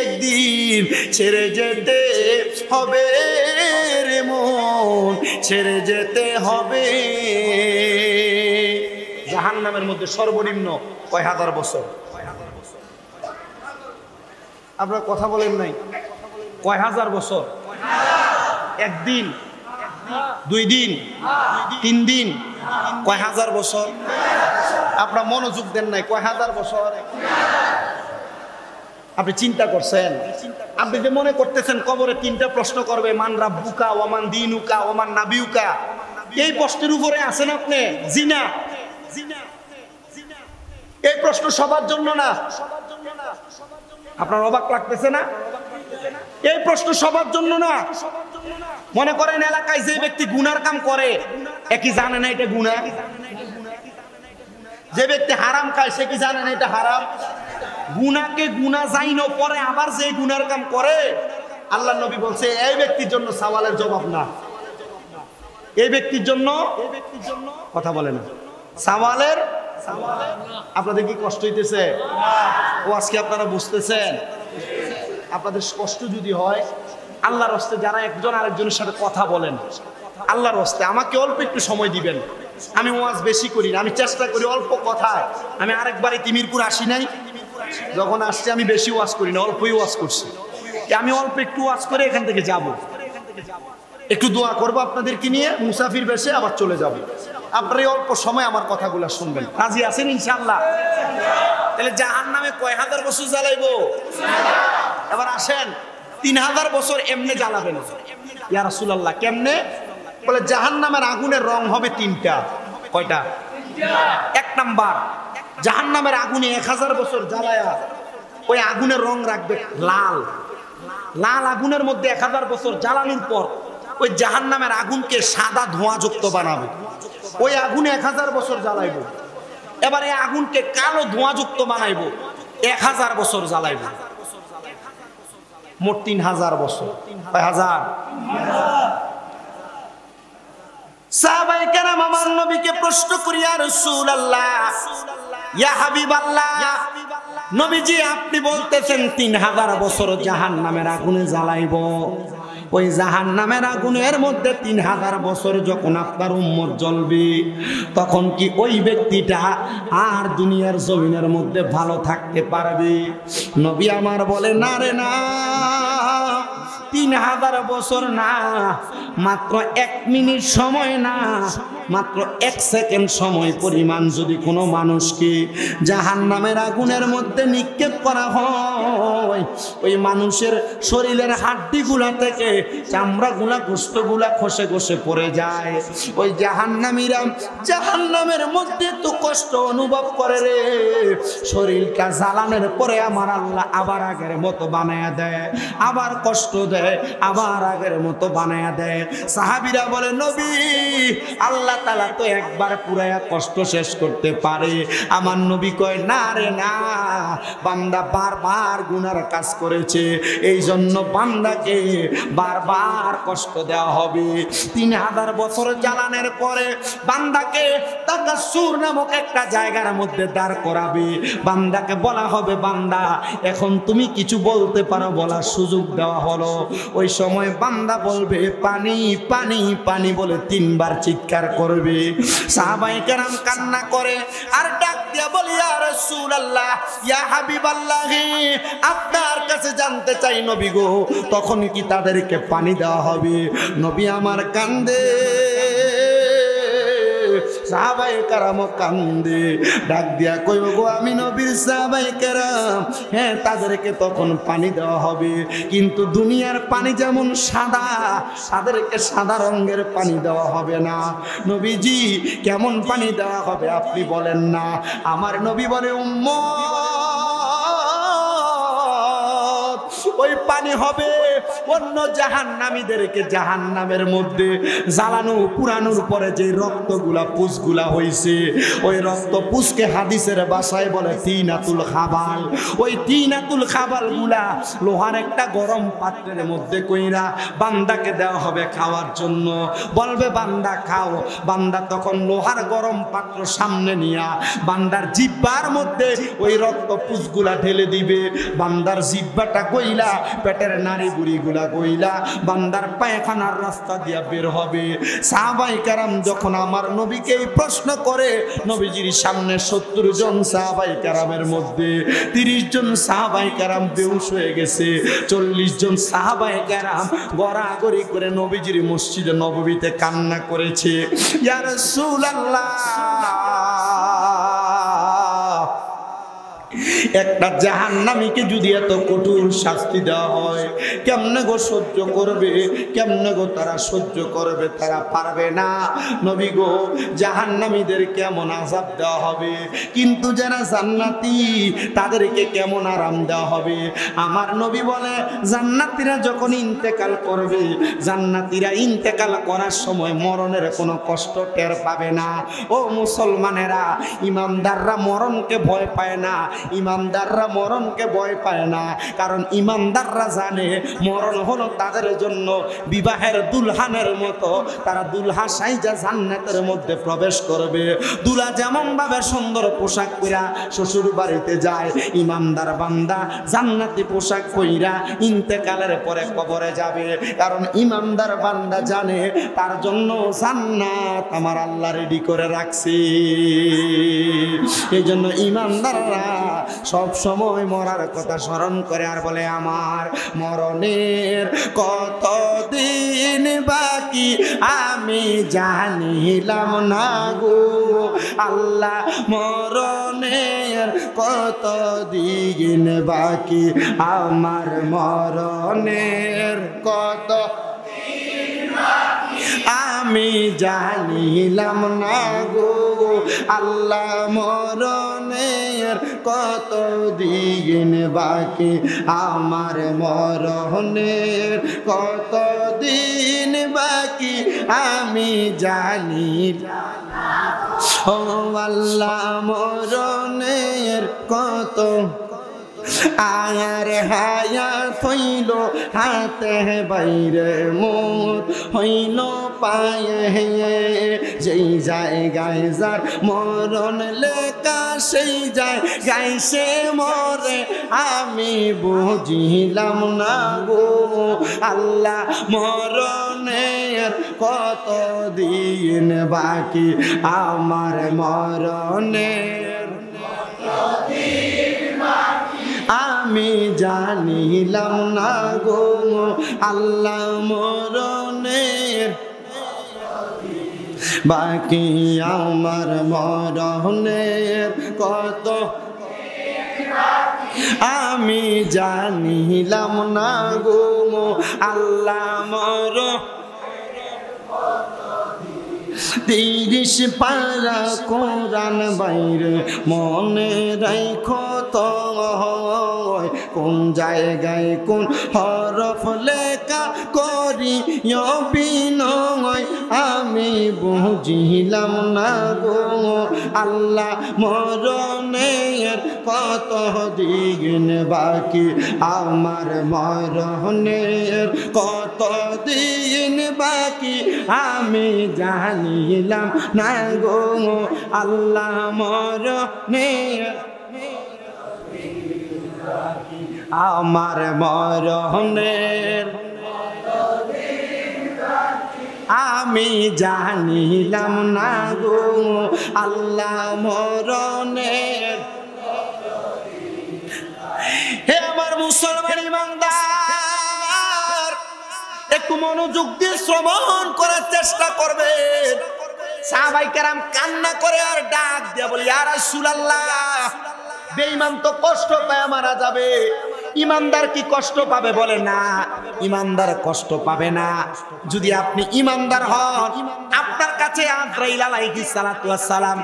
একদিন ছেড়ে যেতে হবে রে মন, ছেড়ে যেতে হবে। জাহান্নামের মধ্যে সর্বনিম্ন কয় হাজার বছর? আপনারা কথা বলেন নাই, কয় হাজার বছর? একদিন, 2 দিন, 3 দিন, কয় হাজার বছর? আপনারা মনোযোগ দেন নাই, কয় হাজার বছর? আপনি চিন্তা করছেন? আপনি যে মনে করতেছেন কবরে 3টা প্রশ্ন করবে, মান রাব্বুকা ওয়া মান দীনুকা ওয়া মান নাবিয়ুকা, এই প্রশ্নের উপরে আছেন আপনি? জিনা, এই প্রশ্ন সবার জন্য না। আপনার অবাক লাগতেছে না? এই প্রশ্ন সবার জন্য না। মনে করেন এলাকায় যে ব্যক্তি গুনার কাম করে, একই জানে না এটা গুনাহ? যে ব্যক্তি হারাম খায়, সে কি জানে না এটা হারাম? গুনাহকে গুনাহ যাইনো পরে আবার যে গুনার কাম করে, আল্লাহ নবী বলছে, এই ব্যক্তির জন্য সওয়ালের জবাব না। এই ব্যক্তির জন্য, কথা বলে না, সওয়ালের। আপনাদের কি কষ্ট হইতেছে? ও আজকে আপনারা বুঝতেছেন? আপনাদের কষ্ট যদি হয়, আল্লাহর হস্তে যারা একজন আরেকজনের সাথে কথা বলেন, আল্লাহর হস্তে আমাকে অল্প একটু সময় দিবেন। আমি ওয়াজ বেশি করি না, আমি চেষ্টা করি অল্প কথায়। আমি আরেকবারে তিমিরপুর আসি নাই, যখন আসছি আমি বেশি ওয়াজ করি না, অল্পই ওয়াজ করছি। আমি অল্প একটু ওয়াজ করে এখান থেকে যাব, একটু দোয়া করবো আপনাদেরকে নিয়ে, মুসাফির বেশে আবার চলে যাব। আপনারা অল্প সময় আমার কথাগুলো শুনবেন, রাজি আছেন ইনশাআল্লাহ? তাহলে জাহান্নামে কয় হাজার বছর জ্বালাইবো? এবার আসেন, 3000 বছর এমনে জ্বালাবেন। ইয়া রাসূলুল্লাহ, কেমনে? বলে, জাহান্নামের আগুনের রং হবে 3টা। কয়টা? 1 নাম্বার, জাহান্নামের আগুনে 1000 বছর জ্বালায়া ওই আগুনের রং রাখবে লাল। লাল আগুনের মধ্যে 1000 বছর জ্বালানোর পর ওই জাহান্নামের আগুনকে সাদা ধোঁয়াযুক্ত বানাবে। ওই আগুনে 1000 বছর জ্বালাইব। এবার এই আগুনকে কালো ধোঁয়াযুক্ত বানাইব, 1000 বছর জ্বালাইব। মোট 3000 বছর। কয় হাজার? সাহাবায়ে কেরাম আমার নবীকে প্রশ্ন করি, ইয়া রাসূলুল্লাহ, ইয়া হাবিবাল্লাহ, নবীজি আপনি বলতেছেন 3000 বছর জাহান্নামের আগুনে জ্বালাইব। ওই জাহান্নামের আগুনের মধ্যে 3000 বছর যখন আপনার উম্মত জ্বলবে, তখন কি ওই ব্যক্তিটা আর দুনিয়ার জমিনের মধ্যে ভালো থাকতে পারবে? নবী আমার বলে, না রে না, 3000 বছর না, মাত্র 1 মিনিট সময় না, মাত্র 1 সেকেন্ড সময় পরিমাণ যদি কোনো মানুষকে জাহান্নামের আগুনের মধ্যে নিক্ষেপ করা হয়, ওই মানুষের শরীরের হাড্ডিগুলা থেকে চামড়াগুলা গোশতগুলা খসে খসে পড়ে যায়। ওই জাহান্নামীরা জাহান্নামের মধ্যে তো কষ্ট অনুভব করে রে, শরীরটা জ্বালানোর পরে আমার আল্লাহ আবার আগের মতো বানায়া দেয়, আবার কষ্ট দেয়, আবার আগের মতো বানায়া দেয়। সাহাবীরা বলে, নবী আল্লাহ তাআলা তো একবার পুরায়া কষ্ট শেষ করতে পারে। আমার নবী কয়, না রে না, বান্দা বারবার গুনার কাজ করেছে, এই জন্য বান্দাকে বারবার কষ্ট দেওয়া হবে। 3000 বছর জ্বালানোর পরে বান্দাকে তাকাসসুর নামক একটা জায়গার মধ্যে দাঁড় করাবে। বান্দাকে বলা হবে, বান্দা এখন তুমি কিছু বলতে পারো, বলার সুযোগ দেওয়া হলো। ওই সময় বান্দা বলবে, পানি পানি পানি বলে 3 বার চিৎকার করবে। সাহাবায়ে কেরাম কান্না করে আর ডাক দিয়া বলি, ইয়া রাসূলুল্লাহ, ইয়া হাবিবাল্লাহ, আপনার কাছে জানতে চাই নবী গো, তখন কি তাদেরকে পানি দেওয়া হবে? নবী আমার কান্দে, সাহাবায়ে কেরাম কান্দে, ডাক দিয়া কইব, গো আমি নবীর সাহাবায়ে কেরাম, হ্যাঁ তাদেরকে তখন পানি দেওয়া হবে, কিন্তু দুনিয়ার পানি যেমন সাদা, তাদেরকে সাদা রঙের পানি দেওয়া হবে না। নবীজি কেমন পানি দেওয়া হবে আপনি বলেন না। আমার নবী বলে, উম্মত, ওই পানি হবে অন্য জাহান্নামীদেরকে জাহান্নামের মধ্যে জ্বালানো পুরানোর পরে যে রক্তগুলা পুষগুলা হইছে, ওই রক্ত পুষকে হাদিসের ভাষায় বলে তিনাতুল খাবাল। ওই তিনাতুল খাবাল গুলা লোহার একটা গরম পাত্রের মধ্যে কইরা বান্দাকে দেওয়া হবে খাওয়ার জন্য। বলবে, বান্দা খাও। বান্দা তখন লোহার গরম পাত্র সামনে নিয়া বান্দার জিহ্বার মধ্যে ওই রক্ত পুষগুলা ঢেলে দিবে। বান্দার জিহ্বাটা কইলা পেটের নাড়ি বুড়িগুলা কইলা বান্দার পায়খানার রাস্তা দিয়া বের হবে। সাহাবায়ে কেরাম যখন আমার নবীকে এই প্রশ্ন করে, নবীজির সামনে 70 জন সাহাবায়ে কেরামের মধ্যে 30 জন সাহাবায়ে কেরাম বেহুশ হয়ে গেছে, 40 জন সাহাবায়ে কেরাম গড়াগড়ি করে নবীজির মসজিদে নববীতে কান্না করেছে, ইয়া রাসূলুল্লাহ, একটা জাহান্নামীকে যদি এত কঠোর শাস্তি দেওয়া হয়, কেমনে গো সহ্য করবে? কেমনে গো তারা সহ্য করবে? তারা পারবে না। নবী গো, জাহান্নামীদের কেমন আযাব দেওয়া হবে, কিন্তু যারা জান্নাতি তাদেরকে কেমন আরাম দেওয়া হবে? আমার নবী বলে, জান্নাতীরা যখন ইন্তেকাল করবে, জান্নাতীরা ইন্তেকাল করার সময় মরণের কোনো কষ্ট টের পাবে না। ও মুসলমানেরা, ইমানদাররা মরণকে ভয় পায় না, ইমানদাররা মরণকে ভয় পায় না, কারণ ইমানদাররা জানে মরণ হলো তাদের জন্য বিবাহের দুলহানের মতো। তারা দুলহা সাইজা জান্নাতের মধ্যে প্রবেশ করবে। দুলা যেমন ভাবে সুন্দর পোশাক পরা শ্বশুর বাড়িতে যায়, ইমানদার বান্দা জান্নাতি পোশাক পরা ইন্তেকালের পরে কবরে যাবে, কারণ ইমানদার বান্দা জানে তার জন্য জান্নাত আমার আল্লাহ রেডি করে রাখছে। এই জন্য ইমানদাররা সব সময় মরার কথা স্মরণ করে আর বলে, আমার মরণের কতদিন বাকি আমি জানিলাম না গো আল্লাহ, মরণের কতদিন বাকি আমার, মরণের কত আমি জানিলাম না গো আল্লাহ, মরণের কত দিন বাকি আমার, মরণের কত দিন বাকি আমি জানি। ও আল্লাহ, মরণের কত আর হায়াত হইল হাতে বাইরে মত হইল পায়ে যেই জায়গায় যার মরণ লেখা সেই জায়গায় সে মরে আমি বুঝিলাম না গো আল্লাহ মরণের কত দিন বাকি আমার মরণের আমি জানিলাম না গো আল্লাহ মরণের বাকি আমার মরণের কত আমি জানিলাম না গো আল্লাহ মরণ 30 পারা কোরআন বাইরে মনে রাখো তো কোন জায়গায় কোন হরফ লেখা করি বিনয় আমি বুঝিলাম না গো আল্লাহ মরণের কত দিন বাকি আমার মরণের কত দিন বাকি আমি জানিলাম না গো আল্লাহ মরণের আমার মরণের আমি জানিলাম না গো আল্লাহ মরণের হে আমার মুসলমান ইমানদার একটু মনোযোগ দিয়ে শ্রবণ করার চেষ্টা করবেন সাহাবায়ে কেরাম কান্না করে আর ডাক দিয়ে বলে ইয়া রাসূলুল্লাহ বেঈমান তো কষ্ট পায় মারা যাবে ইমানদার কি কষ্ট পাবে বলে না ইমানদার কষ্ট পাবে না যদি আপনি ইমানদার হন আপনার কাছে আজরাইল আলাইহিস সালাতু ওয়াস সালাম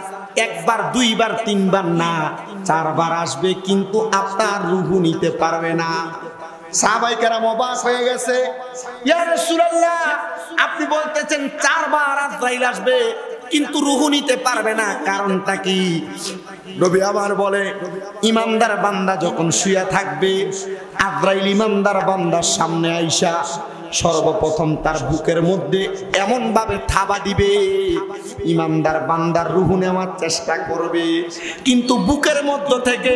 একবার দুইবার তিনবার না চারবার আসবে কিন্তু আপনার রূহ নিতে পারবে না সাহাবায়ে কেরাম অবাক হয়ে গেছে ইয়া রাসূলুল্লাহ আপনি বলতেছেন চারবার আজরাইল আসবে কিন্তু রূহ নিতে পারবে না কারণটা কি নবী আমার বলে ইমানদার বান্দা যখন শুয়ে থাকবে আজরাইল ইমানদার বান্দার সামনে আইসা সর্বপ্রথম তার বুকের মধ্যে এমন ভাবে থাবা দিবে ইমানদার বান্দার রূহ নেওয়ার চেষ্টা করবে কিন্তু বুকের মধ্য থেকে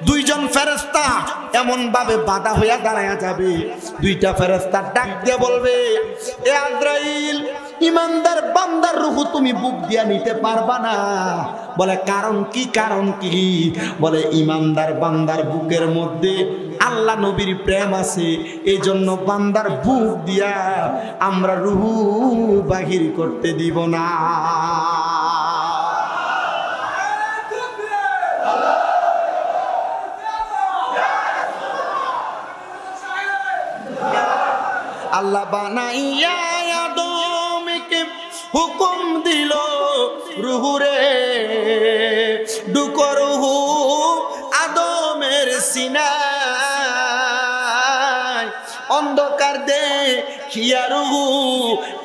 দুইজন ফেরেশতা এমন ভাবে বাধা হইয়া দাঁড়ায়া যাবে দুইটা ফেরেশতা ডাক দিয়ে বলবে এ আজরাইল ইমানদার বান্দার রূহ তুমি বুক দিয়া নিতে পারবা না বলে কারণ কি বলে ইমানদার বান্দার বুকের মধ্যে আল্লাহ নবীর প্রেম আছে এইজন্য বান্দার বুক দিয়া আমরা রূহ বাহির করতে দিব না আল্লাহ বানাইয়া আদমকে হুকুম দিল রূহ রে ঢুকো রূহ আদমের সিনায় অন্ধকার দেখিয়া রূহ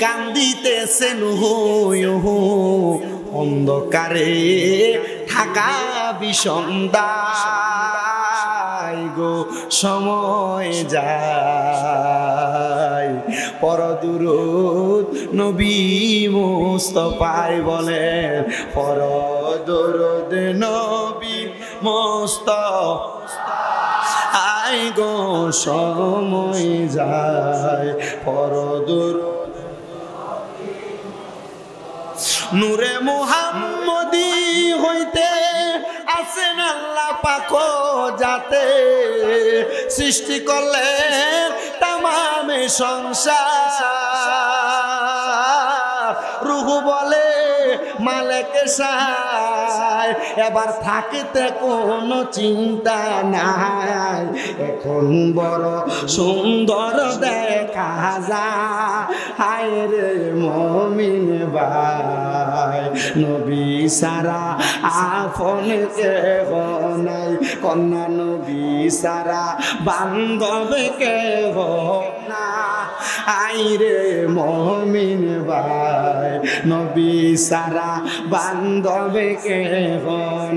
কান্দিতেছে নূহ অন্ধকারে থাকা বিষমদায় গো সময় যায় পরদুরুদ নবী মুস্তাফায় বলেন পরদুরুদ নবী মুস্তাফা আই গো সময় যায় পরদুরুদ নূরে মুহাম্মদী হইতে আছেন আল্লাহ পাক যাতে সৃষ্টি করলেন তামাম সংসার রূহ বলে মালিক সায় এবার থাকিতে কোনো চিন্তা নাই এখন বড় সুন্দর দেখা যায় হায় রে মুমিন ভাই নবী সারা আপন কেহ নাই কন্যা নবী সারা বান্ধব কেহ না আই রে মুমিন ভাই নবী সারা বান্ধবে কেহ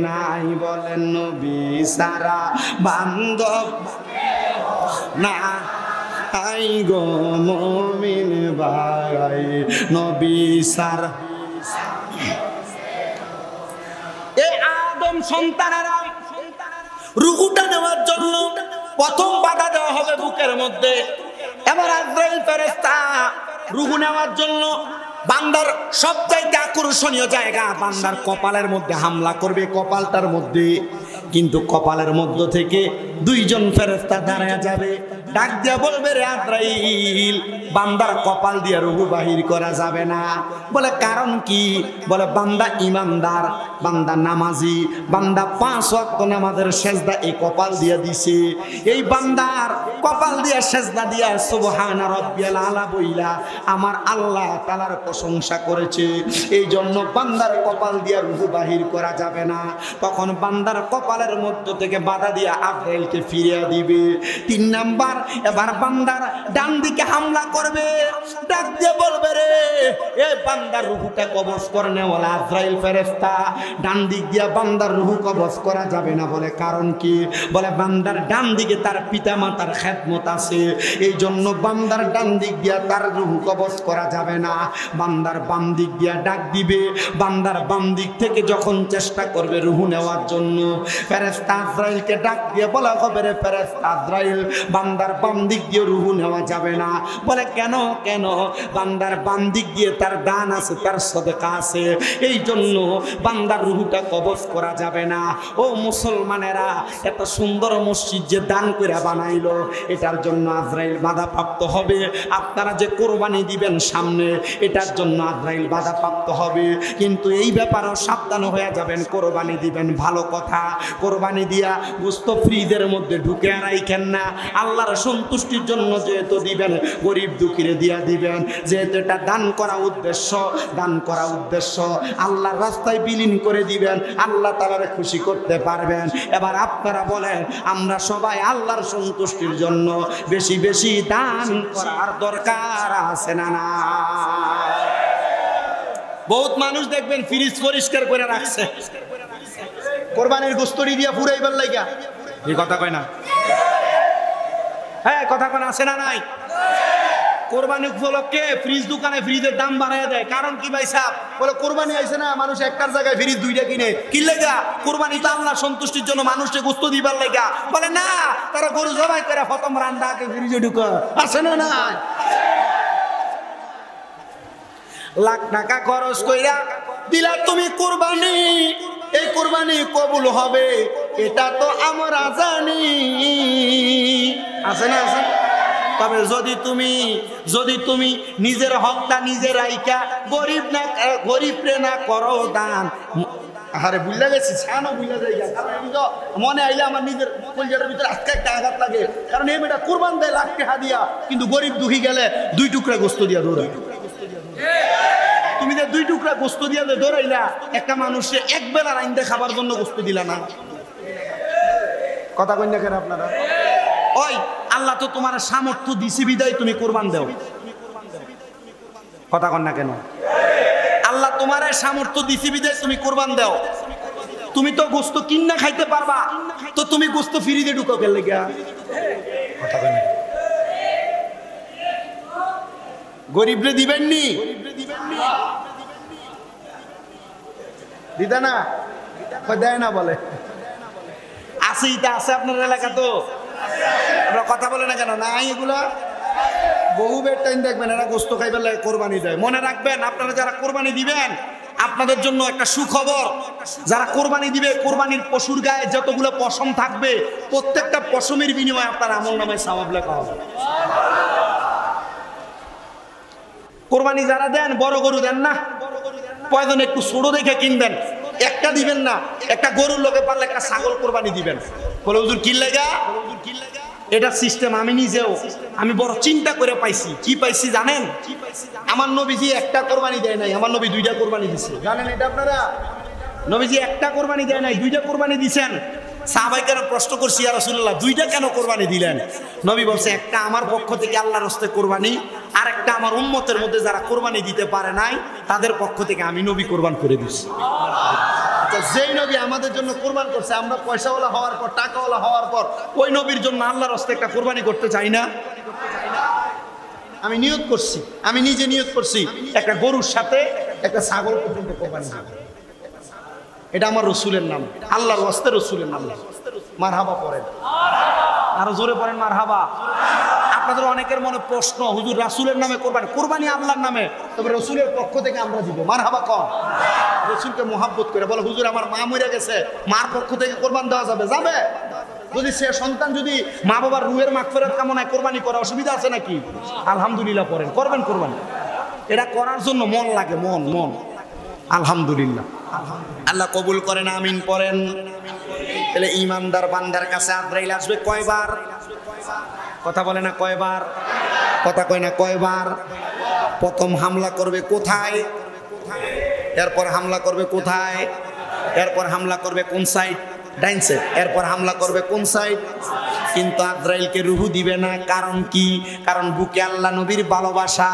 নাই, বলেন নবী সারা বান্ধব না আই গো মুমিন ভাই, নবী সারা। এই আদম সন্তানেরা রুহুটা নেওয়ার জন্য প্রথম বাধা দেওয়া হবে বুকের মধ্যে। এবার আজরাইল ফেরেশতা রুহু নেওয়ার জন্য বান্দার সবচাইতে আকর্ষণীয় জায়গা বান্দার কপালের মধ্যে হামলা করবে, কপালটার মধ্যে। কিন্তু কপালের মধ্য থেকে দুইজন ফেরেশতা দাঁড়ায় যাবে, ডাক দিয়া বলবে, রে আজরাইল, বান্দার কপাল দিয়ে রুহু বাহির করা যাবে না। বলে কারণ কি? বলে বান্দা ইমানদার, বান্দা নামাজি, বান্দা 5 ওয়াক্ত নামাজের সেজদা এই কপাল দিয়া দিছে। এই বান্দার কপাল দিয়া সেজদা দিয়া সুবহানা রাব্বিয়াল আলা বইলা আমার আল্লাহ তাআলার প্রশংসা করেছে। এই জন্য বান্দার কপাল দিয়া রুহু বাহির করা যাবে না। তখন বান্দার কপালের মধ্য থেকে বাধা দিয়া আজরাইলকে ফিরিয়ে দিবে। 3 নাম্বার, এবার বান্দার ডান দিকে হামলা করবে, ডাক দিয়ে বলবে, রে এ বান্দার রুহুটা কবজ করে নেওয়ালা আজরাইল ফেরেশতা, ডান দিক দিয়া বান্দার রুহু কবজ করা যাবে না। বলে কারণ কি? বলে বান্দার ডান দিকে তার পিতা মাতার খেদমত আছে, এই জন্য বান্দার ডান দিক দিয়া তার রুহু কবজ করা যাবে না। বান্দার বাম দিক দিয়া ডাক দিবে, বান্দার বাম দিক থেকে যখন চেষ্টা করবে রুহু নেওয়ার জন্য, ফেরেশতা আজরাইলকে ডাক দিয়ে বলা হবে, রে ফেরেশতা আজরাইল, বান্দার বাম দিক দিয়ে রুহু নেওয়া যাবে না। বলে কেন? কেন? বান্দার বাম দিক দিয়ে তার দান আছে, তার সদকা আছে, এই জন্য বান্দার রুহুটা কবজ করা যাবে না। ও মুসলমানেরা, এত সুন্দর মসজিদ যে দান করে বানাইলো, এটার জন্য আজরাইল বাধাপ্রাপ্ত হবে। আপনারা যে কোরবানি দিবেন সামনে, এটার জন্য আজরাইল বাধাপ্রাপ্ত হবে। কিন্তু এই ব্যাপারেও সাবধান হয়ে যাবেন, কোরবানি দিবেন ভালো কথা, কোরবানি দিয়া গোশত ফ্রিজের মধ্যে ঢুকে রাখেন না। আল্লাহর সন্তুষ্টির জন্য যেহেতু দিবেন, গরিব দুঃখীরে দিয়া দিবেন, যেহেতু এটা দান করা উদ্দেশ্য, দান করা উদ্দেশ্য আল্লাহর রাস্তায় বিলীন করে দিবেন, আল্লাহ তাআলারে খুশি করতে পারবেন। এবার আপনারা বলেন, আমরা সবাই আল্লাহর সন্তুষ্টির জন্য বেশি বেশি দান করার দরকার আছে না? না, বহুত মানুষ দেখবেন ফ্রিজ পরিষ্কার করে রাখছে কোরবানির গোশতরি দিয়া পুরাইবার লাগা। এই কথা কয় না? হ্যাঁ, কথা কয় না? আছে না নাই? কোরবানি উপলক্ষে ফ্রিজ দোকানে ফ্রিজের দাম বাড়ায় দেয়। কারণ কি ভাই সাহেব? বলে কোরবানি আইছে না, মানুষ একটার জায়গায় ফ্রিজ 2টা কিনে। কি লাগা? কোরবানি তো আল্লাহ সন্তুষ্টির জন্য, মানুষকে গোশত দিবার লাগা। বলে না, তারা গরু জবাই করে প্রথম রান্নাকে ফ্রিজে ঢুকে। আছে না নাই? লাখ টাকা খরচ কইরা দিলা তুমি কোরবানি, এই কোরবানি কবুল হবে এটা তো আমরা জানি। আছে না? আছে। তবে যদি তুমি নিজের হকটা নিজের রাইখা গরিবরে না করো দান, আরে বুঝলা গেছি, ছানো বুঝলা যায়। কারণ আমি তো মনে আইলে আমার নিজের কলজাটার ভিতরে আজকে একটা আঘাত লাগে। কারণ এই মেয়েটা কোরবান দেয় লাখ টাকা দিয়া, কিন্তু গরিব দুঃখী গেলে 2 টুকরা গোশত দিয়া দৌড়ায়। তুমি যে 2 টুকরা গোশত দিয়া দৌড়াইলা, একটা মানুষে এক বেলা রাইন্দে খাবার জন্য গোশত দিলা না। কথা কইনা কেন আপনারা? ওই আল্লাহ তো তোমার সামর্থ্য দিছি বিদায় তুমি কোরবান দাও। কথা কন না কেন? আল্লাহ তোমার সামর্থ্য দিছি বিদায় তুমি কোরবান দাও। তুমি তো গোশত কিন্না খাইতে পারবা, তো তুমি গোশত ফ্রিজে ঢুকাও কেন লাগা? কথা কন না। গরিবরে দিবেন নি? দিদা না দেয় না, বলে আছে। এটা আছে আপনার এলাকা? তো আপনারা কথা বলে না কেন? নাই এগুলা বহু বেড টাইম দেখবেন, এরা গোশত খাইবার লাগে কোরবানি দেয়। মনে রাখবেন, আপনারা যারা কোরবানি দিবেন, আপনাদের জন্য একটা সুখবর। যারা কোরবানি দিবে, কোরবানির পশুর গায়ে যতগুলো পশম থাকবে, প্রত্যেকটা পশমের বিনিময়ে আপনার আমলনামায় সওয়াব লেখা হবে। কোরবানি যারা দেন, বড় গরু দেন না, প্রয়োজন একটু ছোট দেখে কিনবেন। একটা দিবেন না, একটা গরুর লোকে পারলে একটা ছাগল কোরবানি দিবেন। বলে হুজুর কি লাগা? এটা সিস্টেম আমি নিজেও আমি বড় চিন্তা করে পাইছি। কি পাইছি জানেন? আমার নবীজি একটা কোরবানি দেয় নাই, আমার নবী 2টা কোরবানি দিছে। জানেন এটা আপনারা? নবীজি একটা কোরবানি দেয় নাই, 2টা কোরবানি দিছেন। সাহাবায়ে কেরাম প্রশ্ন করছি, ইয়া রাসূলুল্লাহ দুইটা কেন কোরবানি দিলেন? নবী বলছে, একটা আমার পক্ষ থেকে আল্লাহর রাস্তে কোরবানি, আর একটা আমার উম্মতের মধ্যে যারা কোরবানি দিতে পারে নাই তাদের পক্ষ থেকে আমি নবী কোরবান করে দিচ্ছি। যেই নবী আমাদের জন্য কোরবান করছে, আমরা পয়সাওয়ালা হওয়ার পর, টাকাওয়ালা হওয়ার পর ওই নবীর জন্য আল্লাহর রাস্তায় একটা কোরবানি করতে চাই না? আমি নিয়ত করছি, আমি নিজে নিয়ত করছি একটা গরুর সাথে একটা ছাগল পর্যন্ত কোরবানি দেব। এটা আমার রসুলের নাম, আল্লাহর রাস্তে রসুলের নাম। মারহাবা পড়েন, আরো জোরে পড়েন মারহাবা। আপনাদের অনেকের মনে প্রশ্ন, হুজুর রাসূলের নামে কোরবানি, কোরবানি আল্লাহর নামে, তবে রসুলের পক্ষ থেকে আমরা দিব। মারহাবা কর, রসুলকে মোহাব্বত করে বলে, হুজুর আমার মা মরে গেছে, মার পক্ষ থেকে কোরবান দেওয়া যাবে? যাবে। যদি সে সন্তান যদি মা বাবার রুহের মাগফিরাত কামনায় কোরবানি করে, অসুবিধা আছে নাকি? আলহামদুলিল্লাহ পড়েন, করবেন কোরবানি। এটা করার জন্য মন লাগে, মন মন। আলহামদুলিল্লাহ, আল্লাহ কবুল করেন, আমিন পড়েন। তাহলে ইমানদার বান্দার কাছে আজরাইল আসবে কয়বার? কথা বলে না কয়বার? কথা কয় না কয়বার? প্রথম হামলা করবে কোথায়, এরপর হামলা করবে কোথায়, এরপর হামলা করবে কোন সাইড? ডাইন সাইড। এরপর হামলা করবে কোন সাইড? কিন্তু আজরাইলকে রুহু দিবে না। কারণ কি? কারণ বুকে আল্লাহ নবীর ভালোবাসা,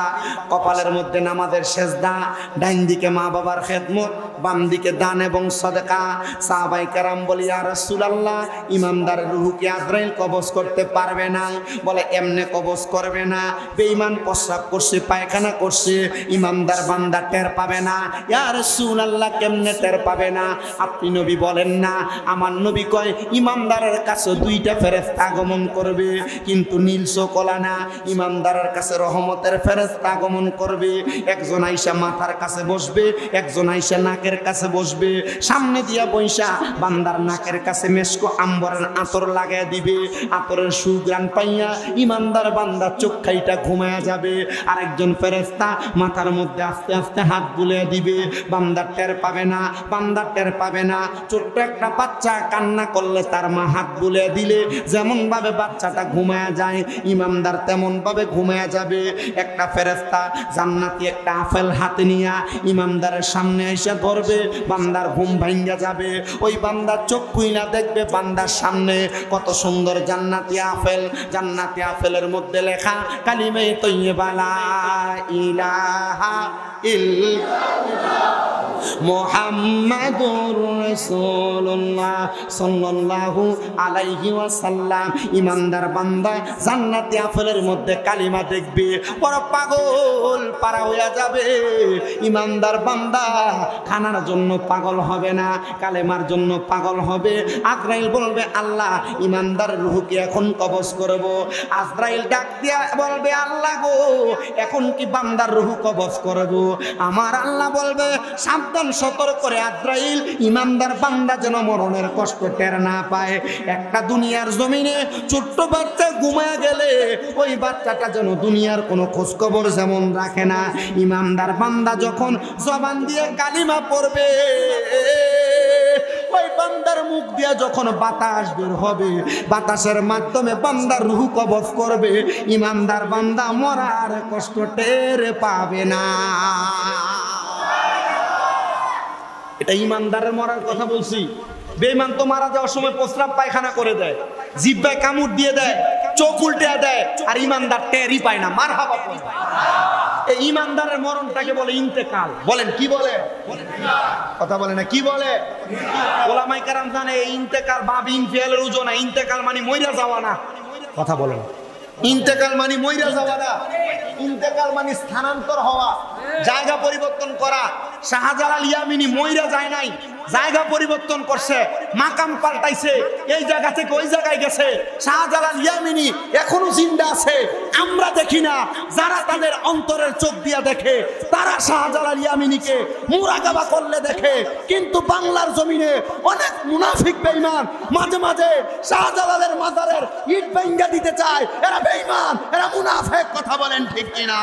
কপালের মধ্যে নামাজের সেজদা, ডাইন দিকে মা বাবার খেদমত, বাম দিকে দান এবং সদকা। সাহাবায়ে কেরাম বলি, ইয়া রাসূলুল্লাহ ইমানদারের রুহুকে আজরাইল কবজ করতে পারবে না। বলে এমনে কবজ করবে না, বেঈমান প্রস্রাব করছে, পায়খানা করছে, ইমানদার বান্দা টের পাবে না। ইয়া রাসূলুল্লাহ কেমনে টের পাবে না? আপনি নবী বলেন না? আমার নবী কয়, ইমানদারের কাছে দুইটা ফেরেশতা আগমন করবে, কিন্তু নীল চোখওয়ালা না। ইমানদারের কাছে রহমতের ফেরেশতা আগমন করবে। একজন আইসা মাথার কাছে বসবে, একজন আইসা নাকের কাছে বসবে। সামনে দিয়া বৈশা বান্দার নাকের কাছে মেশকো আম্বরের আতর লাগাই দিবে। আতরের সুঘ্রাণ পাইয়া ইমানদার বান্দা চোখ খাইটা ঘুমায়া যাবে। আরেকজন ফেরেশতা মাথার মধ্যে আস্তে আস্তে হাত বুলিয়ে দিবে। বান্দা টের পাবে না, বান্দা টের পাবে না। ছোট্ট একটা বাচ্চা কান্না করলে তার মা হাত বুলিয়ে দিলে যেমন ভাবে বাচ্চাটা ঘুমায়া যায়, ইমানদার তেমন ভাবে ঘুমায়া যাবে। একটা ফেরেশতা জান্নাতি একটা আপেল হাতে নিয়া ইমানদারের সামনে এসে ধরবে, বান্দার ঘুম ভাঙ্গা যাবে। ওই বান্দার চোখ খুইলা দেখবে বান্দার সামনে কত সুন্দর জান্নাতি আপেল। জান্নাতি আপেলের মধ্যে লেখা কালিমে তৈয়্যিবা লা ইলাহা ইল্লাল্লাহ মুহাম্মাদুর রাসূলুল্লাহ সাল্লাল্লাহু আলাইহি ওয়াসাল্লাম। ইমানদার বান্দা জান্নাতি আপেলের মধ্যে কালিমা দেখবে, বড় পাগল পারা হয়ে যাবে। ইমানদার বান্দা খানার জন্য পাগল হবে না, কালেমার জন্য পাগল হবে। আজরাইল বলবে, আল্লাহ ইমানদার রূহকে এখন কবজ করব। আজরাইল ডাক দিয়া বলবে, আল্লাহ গো এখন কি বান্দার রূহ কবজ করব? আমার আল্লাহ বলবে, সাবধান, সতর্ক করে আজরাইল, ইমানদার বান্দা যেন মরণের কষ্ট টের না পায়। একটা দুনিয়ার জমিনে ছোট্ট বাচ্চা ঘুমায় গেলে ওই বাচ্চাটা যেন দুনিয়ার কোনো খোঁজ খবর যেমন রাখে না। ইমানদার বান্দা যখন জবান দিয়ে কালিমা পড়বে, ওই বান্দার মুখ দিয়ে যখন বাতাস বের হবে, বাতাসের মাধ্যমে বান্দার রূহ কবজ করবে। ইমানদার বান্দা মরার কষ্ট টের পাবে না। এটা ইমানদারের মরার কথা বলছি। বেঈমান তো মারা যাওয়ার সময় প্রস্রাব পায়খানা করে দেয়, জিহ্বায় কামড় দিয়ে দেয়, চোখ উল্টে দেয়, আর ইমানদার টেরই পায় না। মারহাবা পড়ে। এই ইমানদারের মরণটাকে বলে ইন্তেকাল। বলেন কি বলে? কথা বলে না, কি বলে? ওলামায়ে কেরাম জানে এই ইন্তেকাল বাব ইনফিয়ালের ওজন। ইন্তেকাল মানে মইরা যাওয়া না। কথা বলেন, ইন্তেকাল মানে মইরা যাওয়া না। ইন্তেকাল মানে স্থানান্তর হওয়া, জায়গা পরিবর্তন করা। শাহজালাল ইয়ামিনী মইরা যায় নাই, জায়গা পরিবর্তন করছে, মাকাম পাল্টাইছে, এই জায়গা থেকে ওই জায়গায় গেছে। শাহজালাল ইয়ামিনী এখনো জিন্দা আছে, আমরা দেখি না। যারা তাদের অন্তরের চোখ দিয়া দেখে তারা শাহজালাল ইয়ামিনীকে মুরাকাবা করলে দেখে। কিন্তু বাংলার জমিনে অনেক মুনাফিক বেঈমান মাঝে মাঝে শাহজালালের মাজারের ইট ভাঙা দিতে চায়। এরা বেঈমান, এরা মুনাফিক। কথা বলেন ঠিক কিনা?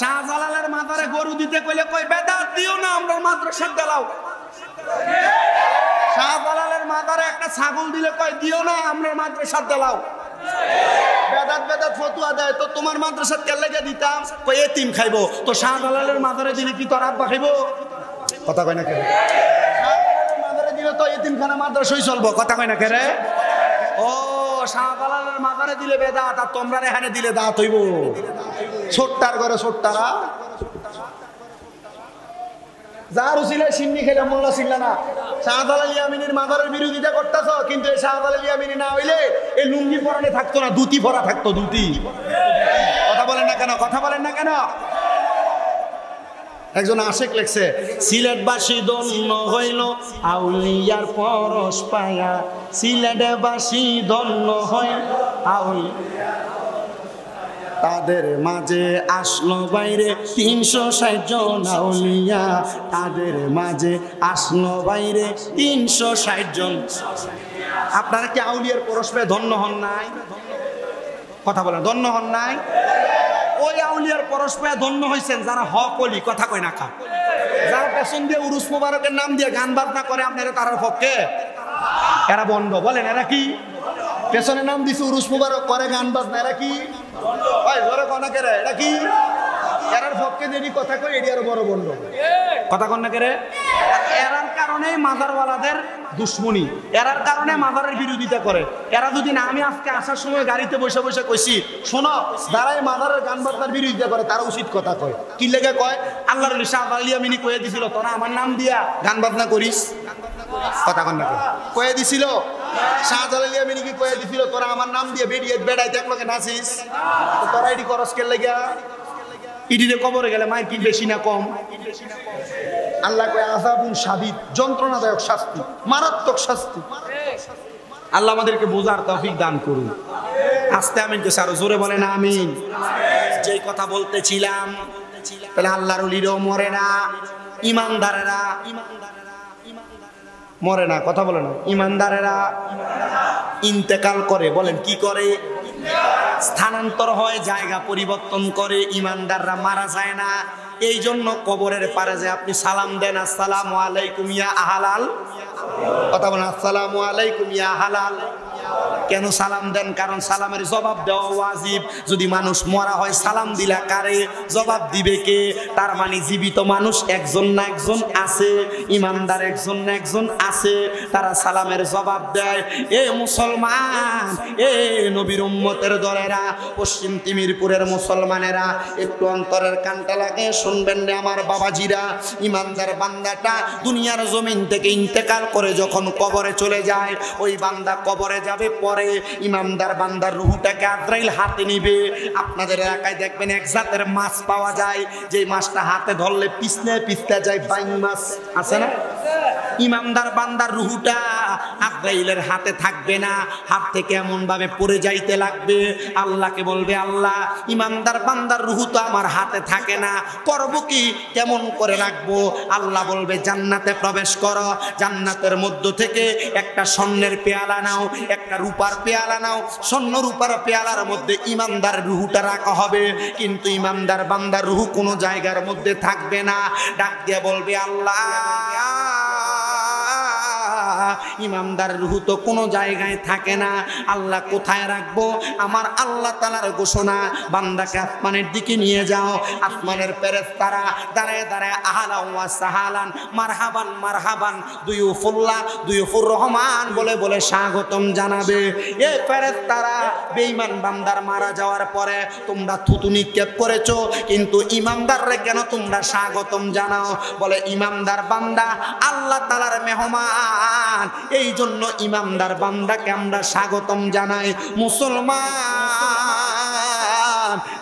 শাহজালালের মাথারে গরু দিতে কইলে কই বেদাত, দিও না, আমরা মাদ্রাসা দেলাও। শাহজালালের মাজারে একটা ছাগল দিলে কয় দিও না, আমরা মাদ্রাসা দেলাও। বেদাত বেদাত ফতুয়া দেয়, তো তোমার মাদ্রাসা তেল লেগে দিতাম, কই এতিম খাইবো, তো শাহজালালের মাজারে দিলে কি তোর আব্বা খাইবো? কথা কয় না কে? শাহজালালের মাজারে দিলে তো এতিমখানা মাদ্রাসাই চলবো, কথা কয় না কে রে? ও শাহজালালের মাজারে দিলে বেদাত, আর তোমরা এখানে দিলে দাঁত হইব। ছোট্টার ঘরে ছোট্টারা যার উচিলে সিন্নি খেলে মোল্লা ছিল না। শাহজালাল ইয়ামিনীর মাজারের বিরোধিতা করতেছ, কিন্তু এই শাহজালাল ইয়ামিনী না হইলে এই লুঙ্গি পরানে থাকতো না, দুটি পরা থাকতো, দুটি। কথা বলেন না কেন? কথা বলেন না কেন? একজন আশেক লেখছে, সিলেটবাসী ধন্য হইল আউলিয়ার পরশ পায়া, সিলেটবাসী ধন্য হইল আউলিয়া, তাদের মাঝে আসলো বাইরে 360 জন আউলিয়া, তাদের মাঝে আসলো বাইরে 360 জন। আপনারা কি আউলিয়ার পরশ পেয়ে ধন্য হন নাই? কথা বলেন, ধন্য হন নাই? ওই আউলিয়ার পরশ পেয়ে ধন্য হয়েছেন যারা হক অলি, কথা কয় না কা, যারা পেছন দিয়ে উরুস মোবারকের নাম দিয়ে গান বাজনা করে আপনারা তারার পক্ষে, এরা বন্ধ। বলেন এরা কি? পেছনে নাম দিছে উরুস মোবারক, করে গান বাজনা, এরা কি? জোরে কনা কে রে? এরা কি? এরার পক্ষে যদি কথা কই এটি আরো বড় বন্ধ, কথা কন না কে রে? এরার কারণে মাজারওয়ালাদের দুশ্মনী, এরার কারণে মাজারের বিরোধিতা করে। এরা যদি না, আমি আজকে আসার সময় গাড়িতে বসে বসে কইছি, শোনো যারা এই মাজারের গান বাজনার বিরোধিতা করে তারা উচিত কথা কয়। কি লেগে কয়? আল্লাহর ওলি শাহজালাল ইয়ামিনী কয়ে দিছিল, তোরা আমার নাম দিয়া গান বাজনা করিস, কথা কন না কয়ে দিছিল। শাহজালাল ইয়ামিনী কি কয়ে দিছিল, তোরা আমার নাম দিয়ে বেড়িয়ে বেড়াইতে একলকে নাচিস, তোরা এটি করস কে লেগা? ইডিরে কবরে গেলে মায়ের কি বেশি না কম? আল্লাহ কয় আযাবুন শাদীদ, যন্ত্রণাদায়ক শাস্তি, মারাত্মক শাস্তি। আল্লাহ আমাদেরকে বোঝার তৌফিক দান করুন। আস্তে আমিন কে আরো জোরে বলেন আমিন। যেই কথা বলতেছিলাম, তাহলে আল্লাহর ওলিরাও মরে না, ইমানদারেরা মরে না, কথা বলে না, ইমানদারেরা ইন্তেকাল করে। বলেন কি করে? স্থানান্তর হয়, জায়গা পরিবর্তন করে। ইমানদাররা মারা যায় না। এই জন্য কবরের পারে যে আপনি সালাম দেন, আসসালামু আলাইকুম ইয়া আহলাল, কথা বলেন আসসালামু আলাইকুম ইয়া আহলাল। কেন সালাম দেন? কারণ সালামের জবাব দেওয়া ওয়াজিব। যদি মানুষ মরা হয় সালাম দিলা কারে জবাব দিবে কে? তার মানে জীবিত মানুষ একজন না একজন আছে, ইমানদার একজন না একজন আছে, তারা সালামের জবাব দেয়। এ মুসলমান, এ নবীর উম্মতের দলেরা, পশ্চিম তিমিরপুরের মুসলমানেরা, একটু অন্তরের কানটা লাগে শুনবেন রে আমার বাবাজিরা। ইমানদার বান্দাটা দুনিয়ার জমিন থেকে ইন্তেকাল করে যখন কবরে চলে যায়, ওই বান্দা কবরে যাবে, পরে ইমানদার বান্দার রূহটাকে আজরাইল হাতে নিবে। আপনাদের এলাকায় দেখবেন এক জাতের মাছ পাওয়া যায়, যে মাছটা হাতে ধরলে পিছনে পিছতে যায়, বাইং মাছ আছে না? ইমানদার বান্দার রূহটা আজরাইলের হাতে থাকবে না, হাত থেকে এমন ভাবে পড়ে যাইতে লাগবে। আল্লাহকে বলবে, আল্লাহ ইমানদার বান্দার রূহ তো আমার হাতে থাকে না, করব কি, কেমন করে রাখবো? আল্লাহ বলবে, জান্নাতে প্রবেশ করো, জান্নাতের মধ্য থেকে একটা স্বর্ণের পেয়ালা নাও, একটা রূপার পেয়ালা নাও, স্বর্ণ রূপার পেয়ালার মধ্যে ইমানদার রূহটা রাখা হবে, কিন্তু ইমানদার বান্দার রূহ কোনো জায়গার মধ্যে থাকবে না। ডাক দিয়ে বলবে, আল্লাহ ইমানদার রূহ তো কোনো জায়গায় থাকে না, আল্লাহ কোথায় রাখবো? আমার আল্লাহ তাআলার ঘোষণা, বান্দাকে আসমানের দিকে নিয়ে যাও। আসমানের ফেরেশতারা দাঁড়ায় দাঁড়ায় আহলান ওয়া সাহালান, মারহাবান মারহাবান, দুয়ুফুল্লাহ দুয়ুফুর রহমান বলে বলে স্বাগতম জানাবে। এ ফেরেশতারা, বেঈমান বান্দার মারা যাওয়ার পরে তোমরা থুতু নিক্ষেপ করেছো, কিন্তু ইমানদাররে কেন তোমরা স্বাগতম জানাও? বলে ইমানদার বান্দা আল্লাহ তাআলার মেহমান, এই জন্য ইমানদার বান্দাকে আমরা স্বাগতম জানাই। মুসলমান,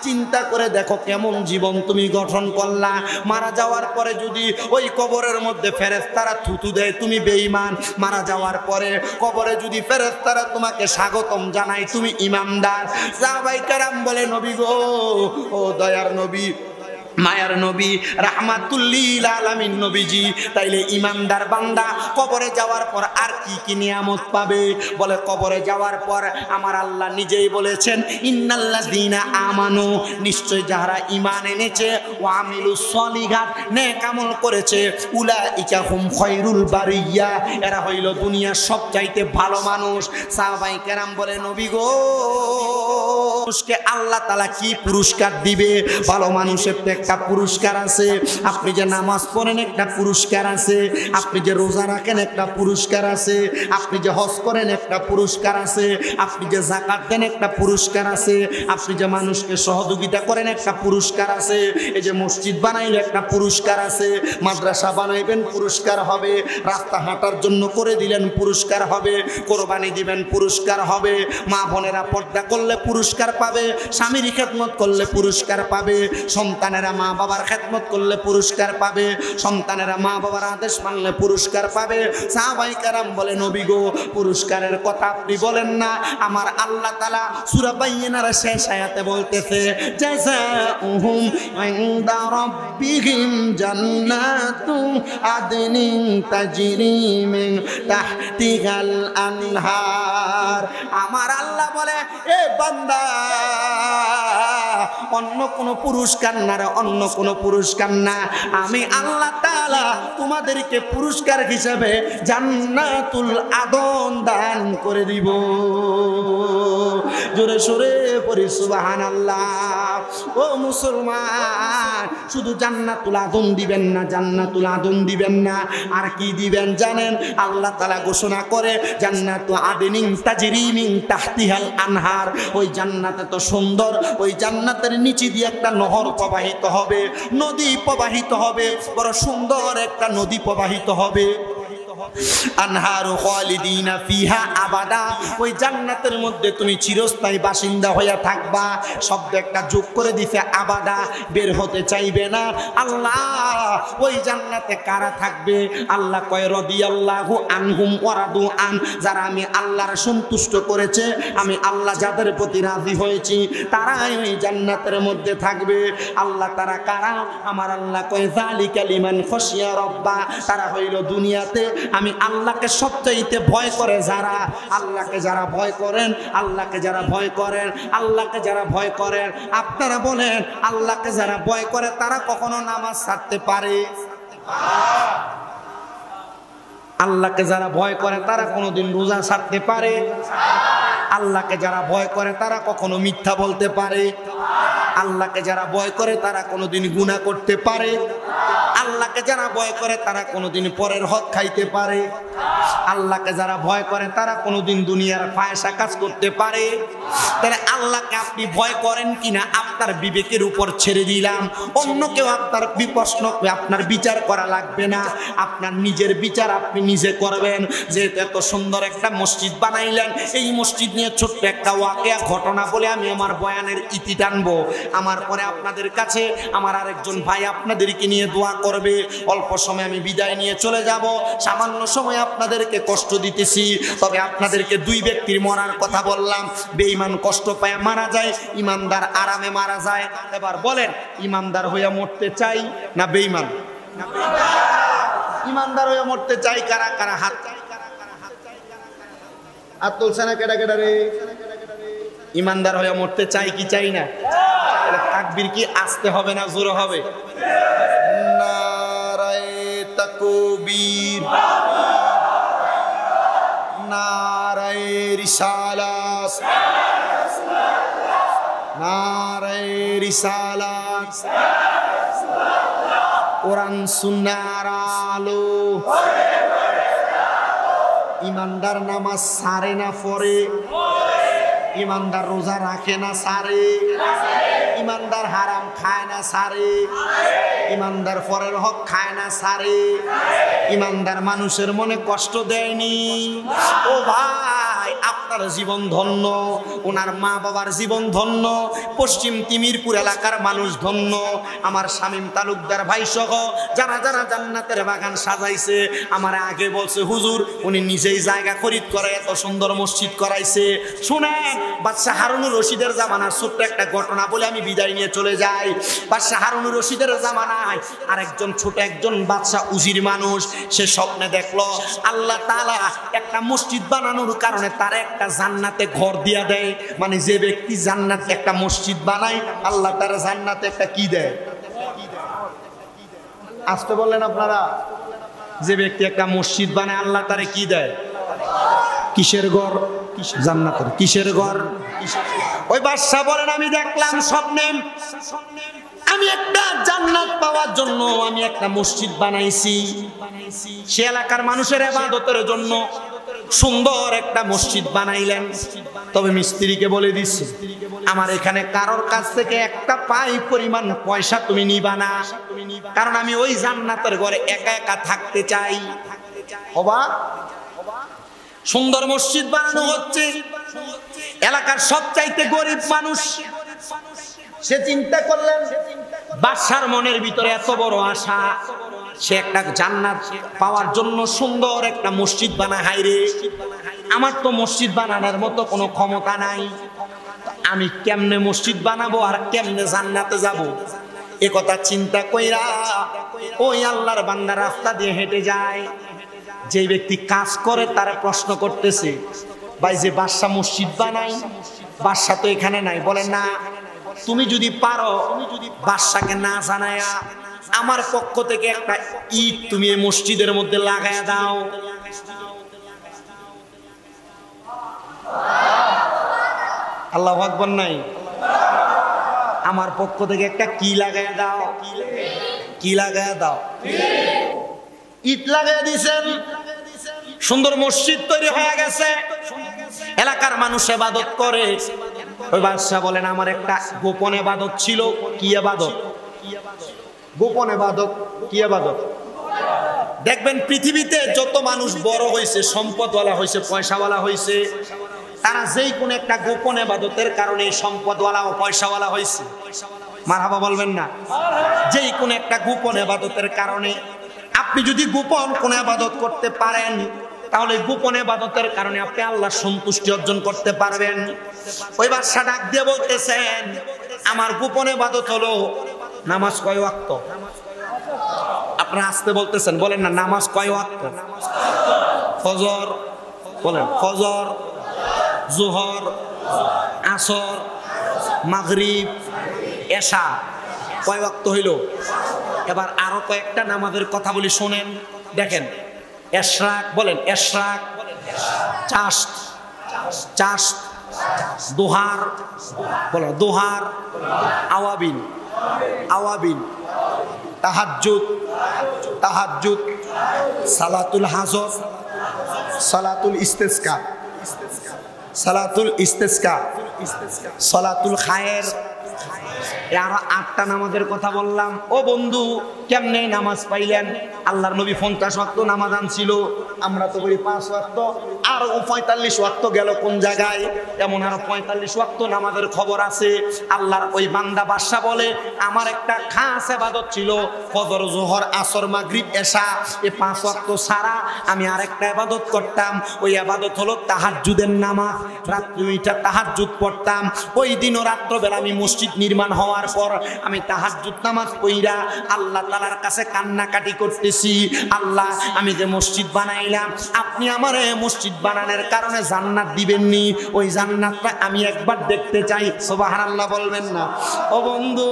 চিন্তা করে দেখো কেমন জীবন তুমি গঠন করলা। মারা যাওয়ার পরে যদি ওই কবরের মধ্যে ফেরেশতারা থুতু দেয়, তুমি বেঈমান। মারা যাওয়ার পরে কবরে যদি ফেরেশতারা তোমাকে স্বাগতম জানায়, তুমি ইমানদার। সাহাবায়ে কেরাম বলে, নবী গো, ও দয়ার নবী, মায়ার নবী রাহমাতুল লিল আলামিন নবীজি। তাইলে ইমানদার বান্দা কবরে যাওয়ার পর আর কি কি নিয়ামত পাবে? বলে কবরে যাওয়ার পর আমার আল্লাহ নিজেই বলেছেন, ইন্নাল্লাযীনা আমানু, নিশ্চয় যারা ঈমান এনেছে, ওয়া আমিলুস সলিহাত, নেক আমল করেছে, উলাইকা হুম খায়রুল বারিয়া, এরা হইল দুনিয়ার সবচাইতে ভালো মানুষ। সাহাবায়ে কেরাম বলে, নবী গো, মানুষকে আল্লাহ তাআলা কি পুরস্কার দিবে? ভালো মানুষের একটা পুরস্কার আছে, আপনি যে নামাজ পড়েন একটা পুরস্কার আছে, আপনি যে রোজা রাখেন একটা পুরস্কার আছে, আপনি যে হজ করেন একটা পুরস্কার আছে, আপনি যে যাকাত দেন একটা পুরস্কার আছে, আপনি যে মানুষকে সহযোগিতা করেন একটা পুরস্কার আছে, এই যে মসজিদ বানাইলে একটা পুরস্কার আছে, মাদ্রাসা বানাইবেন পুরস্কার হবে, রাস্তা হাঁটার জন্য করে দিলেন পুরস্কার হবে, কোরবানি দিবেন পুরস্কার হবে, মা বোনেরা পর্দা করলে পুরস্কার পাবে, স্বামীর খেদমত করলে পুরস্কার পাবে, সন্তানেরা মা বাবার খেদমত করলে পুরস্কার পাবে, সন্তানেরা মা বাবার আদেশ মানলে পুরস্কার পাবে। সাহাবায়ে কেরাম বলে, নবী গো, পুরস্কারের কথা আপনি বলেন না, আমার আল্লাহ তাআলা সূরা বাইয়িনার শেষ আয়াতে বলতেছে, জাযাউহুম ইনদা রাব্বিহিম জান্নাতু আদনিন তাজরি মিন তাহতিহাল আনহার। আমার আল্লাহ বলে, এ বান্দা, অন্য কোনো পুরস্কার না রে, অন্য কোনো পুরস্কার না, আমি আল্লাহ তাআলা তোমাদেরকে পুরস্কার হিসেবে জান্নাতুল আদন দান করে দিব। জোরে সোরে পড়ি সুবহানাল্লাহ। ও মুসলমান, শুধু জান্নাতুল আদন দিবেন না, জান্নাতুল আদন দিবেন না, আর কি দিবেন জানেন? আল্লাহ তাআলা ঘোষণা করে, জান্নাতু আদনিন তাজরি মিন তাহতিহাল আনহার, ওই জান্নাতে তো সুন্দর, ওই জান্নাতের নিচে দিয়ে একটা নহর প্রবাহিত হবে, নদী প্রবাহিত হবে, বড় সুন্দর একটা নদী প্রবাহিত হবে। আনহারু খালিদিনা ফিহা আবাদা, ওই জান্নাতের মধ্যে তুমি চিরস্থায়ী বাসিন্দা হইয়া থাকবা। শব্দ একটা যোগ করে দিছে, আবাদা, বের হতে চাইবে না। আল্লাহ ওই জান্নাতে কারা থাকবে? আল্লাহ কয়, রাদিয়াল্লাহু আনহুম ওয়া রাদু আন, যারা আমি আল্লাহর সন্তুষ্ট করেছে, আমি আল্লাহ যাদের প্রতি রাজি হয়েছি, তারাই ওই জান্নাতের মধ্যে থাকবে। আল্লাহ তারা কারা? আমার আল্লাহ কয়, যালিকা লিমান খাশিয়া রাব্বা, তারা হইল দুনিয়াতে আমি আল্লাহকে সবচাইতে ভয় করে যারা, আল্লাহকে যারা ভয় করেন, আল্লাহকে যারা ভয় করেন, আল্লাহকে যারা ভয় করেন। আপনারা বলেন, আল্লাহকে যারা ভয় করে তারা কখনো নামাজ ছাড়তে পারে? আল্লাহকে যারা ভয় করে তারা কোনোদিন রোজা ছাড়তে পারে? আল্লাহকে যারা ভয় করে তারা কখনো মিথ্যা বলতে পারে? আল্লাহকে যারা ভয় করে তারা কোনোদিন গুনাহ করতে পারে? আল্লাহকে যারা ভয় করে তারা কোনোদিন পরের হক খাইতে পারে? আল্লাহকে যারা ভয় করে তারা কোনোদিন দুনিয়ার ফায়সা কাজ করতে পারে? তাহলে আল্লাহকে আপনি ভয় করেন কিনা আপনার বিবেকের উপর ছেড়ে দিলাম। অন্য কেউ আপনার প্রশ্ন, আপনার বিচার করা লাগবে না, আপনার নিজের বিচার আপনি নিজে করবেন। যেহেতু এত সুন্দর একটা মসজিদ বানাইলেন, এই মসজিদ নিয়ে ছোট্ট একটা ওয়াকিয়া ঘটনা বলে আমি আমার বয়ানের ইতি টানবো। আমার পরে আপনাদের কাছে আমার আরেকজন ভাই আপনাদেরকে নিয়ে দোয়া করবে। অল্প সময় আমি বিদায় নিয়ে চলে যাব, সামান্য সময় আপনাদেরকে কষ্ট দিতেছি। তবে আপনাদেরকে দুই ব্যক্তির মরার কথা বললাম, বেঈমান কষ্ট পায় মারা যায়, ইমানদার আরামে মারা যায়। এবার বলেন, ইমানদার হইয়া মরতে চাই না বেঈমান? ইমানদার হইয়া মরতে চাই কারা কারা? হাত হাত তুলছে না কেডা কেডা রে? ইমানদার হইয়া মরতে চাই কি চাই না? তাকবীর কি আসতে হবে না জোরে হবে? নারায়ে তাকবীর, নারায়ে রিসালাত, নারায়ে রিসালাত, কোরআন সুন্নাহর আলো। ইমানদার নামাজ সারে না পড়ে, ইমানদার রোজা রাখে না সারে, ইমানদার হারাম খায় না সারে, ইমানদার পরের হক খায় না সারে, ইমানদার মানুষের মনে কষ্ট দেয়নি। ও ভাই, আপনার তার জীবন ধন্য, ওনার মা বাবার জীবন ধন্য, পশ্চিম তিমিরপুর এলাকার মানুষ ধন্য। আমার শামীম তালুকদার ভাই সহ যারা যারা জান্নাতের বাগান সাজাইছে আমার আগে বলছে হুজুর উনি নিজেই জায়গা খরিদ করে এত সুন্দর মসজিদ করাইছে। শুনেন, বাদশাহ হারুনুর রশিদের জামানার ছোট্ট একটা ঘটনা বলে আমি বিদায় নিয়ে চলে যাই। বাদশাহ হারুনুর রশিদের জামানায় আরেকজন ছোট একজন বাদশাহ উজির মানুষ, সে স্বপ্নে দেখলো আল্লাহ তাআলা একটা মসজিদ বানানোর কারণে তার একটা জান্নাতে ঘর দিয়া দেয়। মানে যে ব্যক্তি জান্নাতে একটা মসজিদ বানায় আল্লাহ তার জান্নাতে একটা কি দেয়? আসতে বললেন আপনারা? যে ব্যক্তি একটা মসজিদ বানায় আল্লাহ তারে কি দেয়? কিসের ঘর? জান্নাতের। কিসের ঘর? ওই বাদশা বলেন আমি দেখলাম স্বপ্নে আমি একটা জান্নাত পাওয়ার জন্য আমি একটা মসজিদ বানাইছি। সে এলাকার মানুষের ইবাদতের জন্য সুন্দর একটা মসজিদ বানাইলেন। তবে মিস্ত্রিকে বলে দিচ্ছি আমার এখানে কারোর কাছ থেকে একটা পাই পরিমাণ পয়সা তুমি নিবা না, কারণ আমি ওই জান্নাতের ঘরে একা একা থাকতে চাই। হবা সুন্দর মসজিদ বানানো হচ্ছে, এলাকার সবচাইতে গরিব মানুষ সে চিন্তা করলেন বাদশার মনের ভিতরে এত বড় আশা, সে একটা জান্নাত পাওয়ার জন্য সুন্দর একটা মসজিদ বানায়। হায়রে আমার তো মসজিদ বানানোর মতো কোনো ক্ষমতা নাই, আমি কেমনে মসজিদ বানাবো আর কেমনে জান্নাতে যাব? এ কথা চিন্তা কইরা ওই আল্লাহর বান্দা রাস্তা দিয়ে হেঁটে যায়। যে ব্যক্তি কাজ করে তারা প্রশ্ন করতেছে ভাই যে বাদশা মসজিদ বানাই, বাদশা তো এখানে নাই। বলে না, তুমি যদি পারো বাদশাকে না জানায়া আমার পক্ষ থেকে একটা ইট তুমি এই মসজিদের মধ্যে লাগায়া দাও। আল্লাহু আকবার নাই? আমার পক্ষ থেকে একটা কি লাগায়া দাও? কি লাগায়া দাও? ইট লাগায়া দিছেন, সুন্দর মসজিদ তৈরি হয়ে গেছে, এলাকার মানুষ ইবাদত করে। ওই বাদশা বলেন আমার একটা গোপন ইবাদত ছিল। কি ইবাদত? গোপন ইবাদত। কি ইবাদত? দেখবেন পৃথিবীতে যত মানুষ বড় হয়েছে, সম্পদওয়ালা হয়েছে, পয়সাওয়ালা হয়েছে, তারা যেই কোন একটা গোপন ইবাদতের কারণে সম্পদওয়ালা ও পয়সাওয়ালা হয়েছে। মারহাবা বলবেন না? যেই কোন একটা গোপন ইবাদতের কারণে আপনি যদি গোপন কোন ইবাদত করতে পারেন তাহলে গোপন ইবাদতের কারণে আপনি আল্লাহর সন্তুষ্টি অর্জন করতে পারবেন। ওই বাদশা ডাক দিয়ে বলতেছেন আমার গোপন ইবাদত হলো নামাজ কয় ওয়াক্ত? আপনারা আসতে বলতেছেন, বলেন না নামাজ কয় ওয়াক্ত? ফজর বলেন, ফজর, জোহর, আসর, মাগরিব, এশা, কয় ওয়াক্ত হইল? এবার আরো কয়েকটা নামাজের কথা বলি শোনেন। দেখেন এশরাক, বলেন এশরাক, চাশত, চাশত, দুহার, বলেন দুহার, আওয়াবিন, আওয়াবিন, তাহাজ্জুদ, তাহাজ্জুদ, সালাতুল হাজর, সালাতুল ইস্তেসকা, সালাতুল ইস্তেসকা, সালাতুল খায়ের। আরো 8টা নামাজের কথা বললাম। ও বন্ধু কেমনে নামাজ পাইলেন? আল্লাহর নবী 50 ওয়াক্ত নামাজ আনছিল, আমরা তো বলি 5 ওয়াক্ত। আর 45 ওয়াক্ত গেল কোন জায়গায়? এমন আরো 45 ওয়াক্ত নামাজের খবর আছে। আল্লাহর ওই বান্দা বাদশা বলে আমার একটা খাস ইবাদত ছিল ফজর, জোহর, আসর, মাগরিব, এশা, এই 5 ওয়াক্ত ছাড়া আমি আরেকটা ইবাদত করতাম। ওই ইবাদত হলো তাহাজ্জুদের নামাজ। রাত্রি 2টা তাহাজ্জুদ পড়তাম। ওই দিনও রাত্রবেলা আমি মসজিদ নির্মাণ হওয়ার পর আমি তাহাজ্জুদ নামাজ পড়া আল্লাহ তাআলার কাছে কান্নাকাটি করতেছি, আল্লাহ আমি যে মসজিদ বানাইলাম আপনি আমার মসজিদ বানানোর কারণে জান্নাত দিবেননি, ওই জান্নাতটা আমি একবার দেখতে চাই। সুবহানাল্লাহ বলবেন না? ও বন্ধু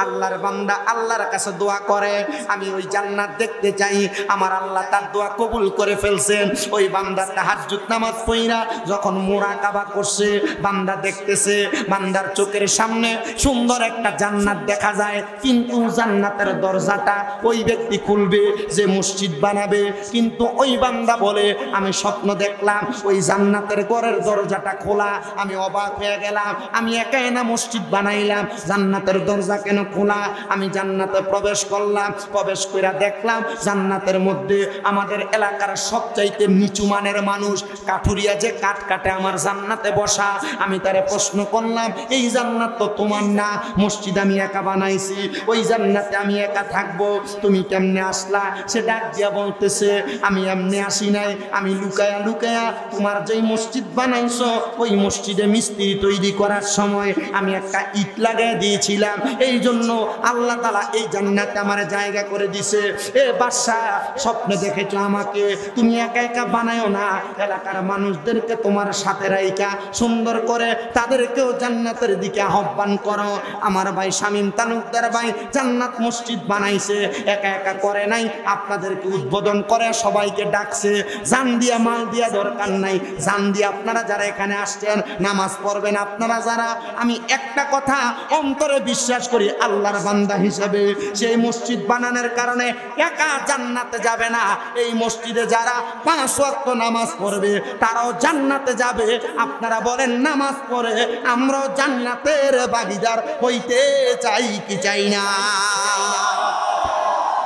আল্লাহর বান্দা আল্লাহর কাছে দোয়া করে আমি ওই জান্নাত দেখতে চাই। আমার আল্লাহ তার দোয়া কবুল করে ফেলছেন। ওই বান্দা তাহাজ্জুদ নামাজ পড়া যখন মুরাকাবা করছে, বান্দা দেখতেছে বান্দার চোখের সামনে সুন্দর একটা জান্নাত দেখা যায়, কিন্তু জান্নাতের দরজাটা ওই ব্যক্তি খুলবে যে মসজিদ বানাবে। কিন্তু ওই বান্দা বলে আমি স্বপ্ন দেখলাম ওই জান্নাতের ঘরের দরজাটা খোলা, আমি অবাক হয়ে গেলাম, আমি একাই না মসজিদ বানাইলাম, জান্নাতের দরজা কেন খোলা। আমি জান্নাতে প্রবেশ করলাম, প্রবেশ করে দেখলাম জান্নাতের মধ্যে আমাদের এলাকার সবচাইতে নিচু মানের মানুষ কাঠুরিয়া যে কাঠ কাটে আমার জান্নাতে বসা। আমি তারে প্রশ্ন করলাম, এই জান্নাত তো তোমার না, মসজিদ আমি একা বানাইছি, ওই জান্নাতে আমি একা থাকবো, তুমি কেমনে আসলা? সে ডাক দিয়া বলতেছে, আমি এমনি আসি নাই, আমি লুকায়া লুকায়া তোমার যেই মসজিদ বানাইছো ওই মসজিদে মিস্ত্রি তৈরি করার সময় আমি একটা ইট লাগাই দিয়েছিলাম, এই জন্য আল্লাহ তাআলা এই জান্নাতে আমার জায়গা করে দিছে। এ বাদশা, স্বপ্নে দেখেছো আমাকে, তুমি একা একা বানায়ো না, এলাকার মানুষদেরকে তোমার সাথে রাইখা সুন্দর করে তাদেরকেও জান্নাতের দিকে আহ্বান করো। আমার ভাই শামীম তালুকদার ভাই জান্নাত মসজিদ বানাইছে, একা একা করে নাই, আপনাদেরকে উদ্বোধন করে সবাইকে ডাকছে। জান দিয়া মাল দিয়া দরকার নাই, জান দিয়ে আপনারা যারা এখানে আসছেন নামাজ পড়বেন, আপনারা যারা, আমি একটা কথা অন্তরে বিশ্বাস করি আল্লাহর বান্দা হিসেবে, সেই মসজিদ বানানোর কারণে একা জান্নাতে যাবে না, এই মসজিদে যারা 5 ওয়াক্ত নামাজ পড়বে তারাও জান্নাতে যাবে। আপনারা বলেন নামাজ পড়ে আমরাও জান্নাতের ভাগীদার হইতে চাই কি চাই না?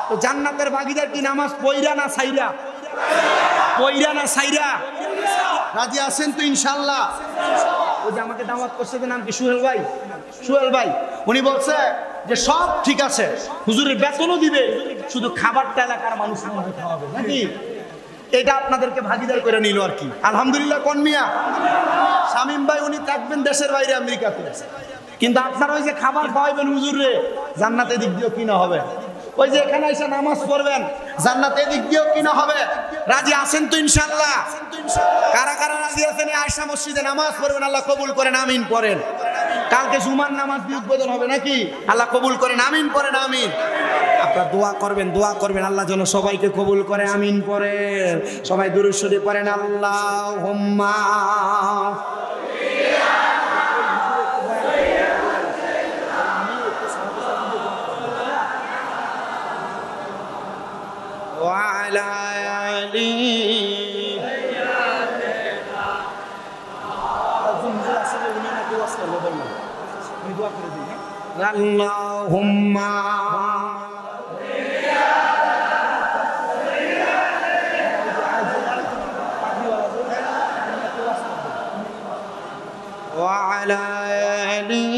তো জান্নাতের ভাগীদার কি নামাজ পইরা না সাইরা? পইরা না সাইরা? রাজি আছেন তো ইনশাআল্লাহ? ওই যে আমাকে দাওয়াত করছে, নাম কি সোহেল ভাই? সোহেল ভাই উনি বলছে যে সব ঠিক আছে, হুজুরের বেতনও দিবে, শুধু খাবারটা এলাকার মানুষ খাওয়াবে নাকি? এটা আপনাদেরকে ভাগীদার করে নিল আর কি। আলহামদুলিল্লাহ। কোন মিয়া? শামীম ভাই উনি থাকবেন দেশের বাইরে আমেরিকাতে, কিন্তু আপনারা ওই যে খাবার খাওয়াইবেন হুজুরে, জান্নাতে দিক দিয়েও কিনা হবে। ওই যে এখানে এসে নামাজ পড়বেন, জান্নাতে দিক দিয়েও কিনা হবে। রাজি আছেন তো ইনশাআল্লাহ? কারা কারা রাজি আছেন আয়েশা মসজিদে নামাজ পড়বেন? আল্লাহ কবুল করেন, আমিন পড়েন। কালকে জুমার নামাজ দিয়ে উদ্বোধন হবে নাকি? আল্লাহ কবুল করেন, আমিন পড়েন, আমিন। আপনারা দোয়া করবেন, দোয়া করবেন আল্লাহ যেন সবাইকে কবুল করে, আমিন পড়েন। সবাই দুরূদ শরীফ পড়েন, আল্লাহুম্মা وعلى آله اللهم وعلى آله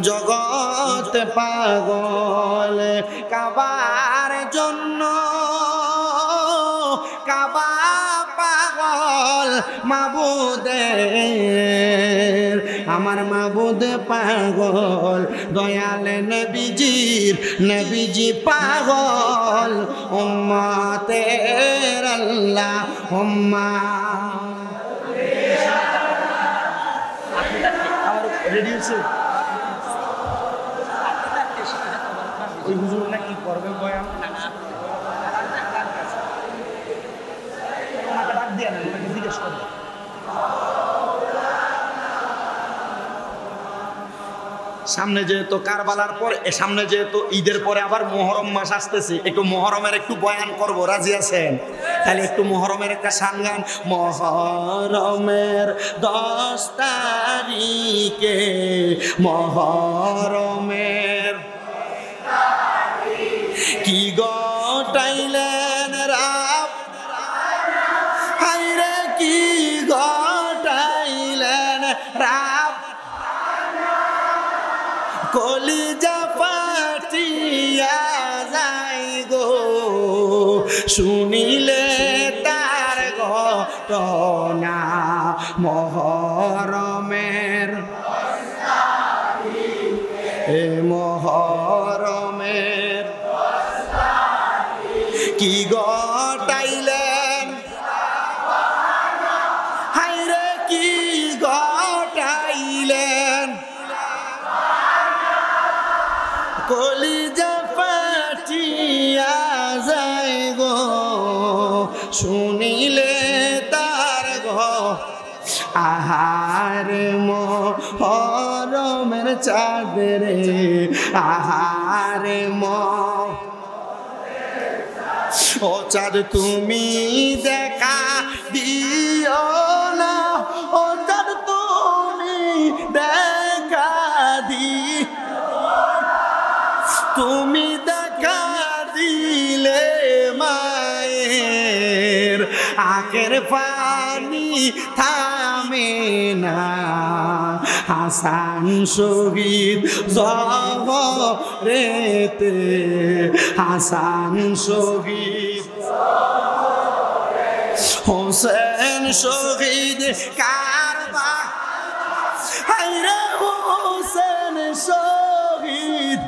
জগৎ পাগল কাবার জন্য, কাবা পাগল মাবুদের, আমার মাবুদ পাগল দয়াল নবীজির, নবীজি পাগল উম্মতের আল্লাহুম্মা। আমার রেডি হচ্ছে ওই হুজুর নাকি করবে বয়ান, ওনাকে ডাক দিয়ে না, ওনাকে জিজ্ঞেস করবে। সামনে যেহেতু কারবালার পর, সামনে যেহেতু ঈদের পরে আবার মুহররম মাস আসতেছে, একটু মুহররমের একটু বয়ান করব, রাজি আছেন? তাহলে একটু মুহররমের একটা শান গান। মুহররমের 10 তারিখে, মুহররমের কি গটাইলেন রাব, হায়রে কি গটাইলেন রাব, কলিজা ফাটিয়া যায় গো শুনিলে তার ঘটনা। মুহররমের এ মুহররমের কি গটাইলেন, হায়রে কি গটাইলেন, কলিজা ফাটিয়া যায় গো শুনিলে তার আহার মুহররমের চাঁদ রে, আহার ও চাঁদ তুমি দেখা দিও না, ও চাঁদ তুমি দেখা দিও, তুমি দেখা দিলে মায়ের আখের পানি থামে না। হাসান শহীদ জহরেতে, হাসান শহীদ, হোসেন শহীদ কারবালা, হায়রে হোসেন শহীদ,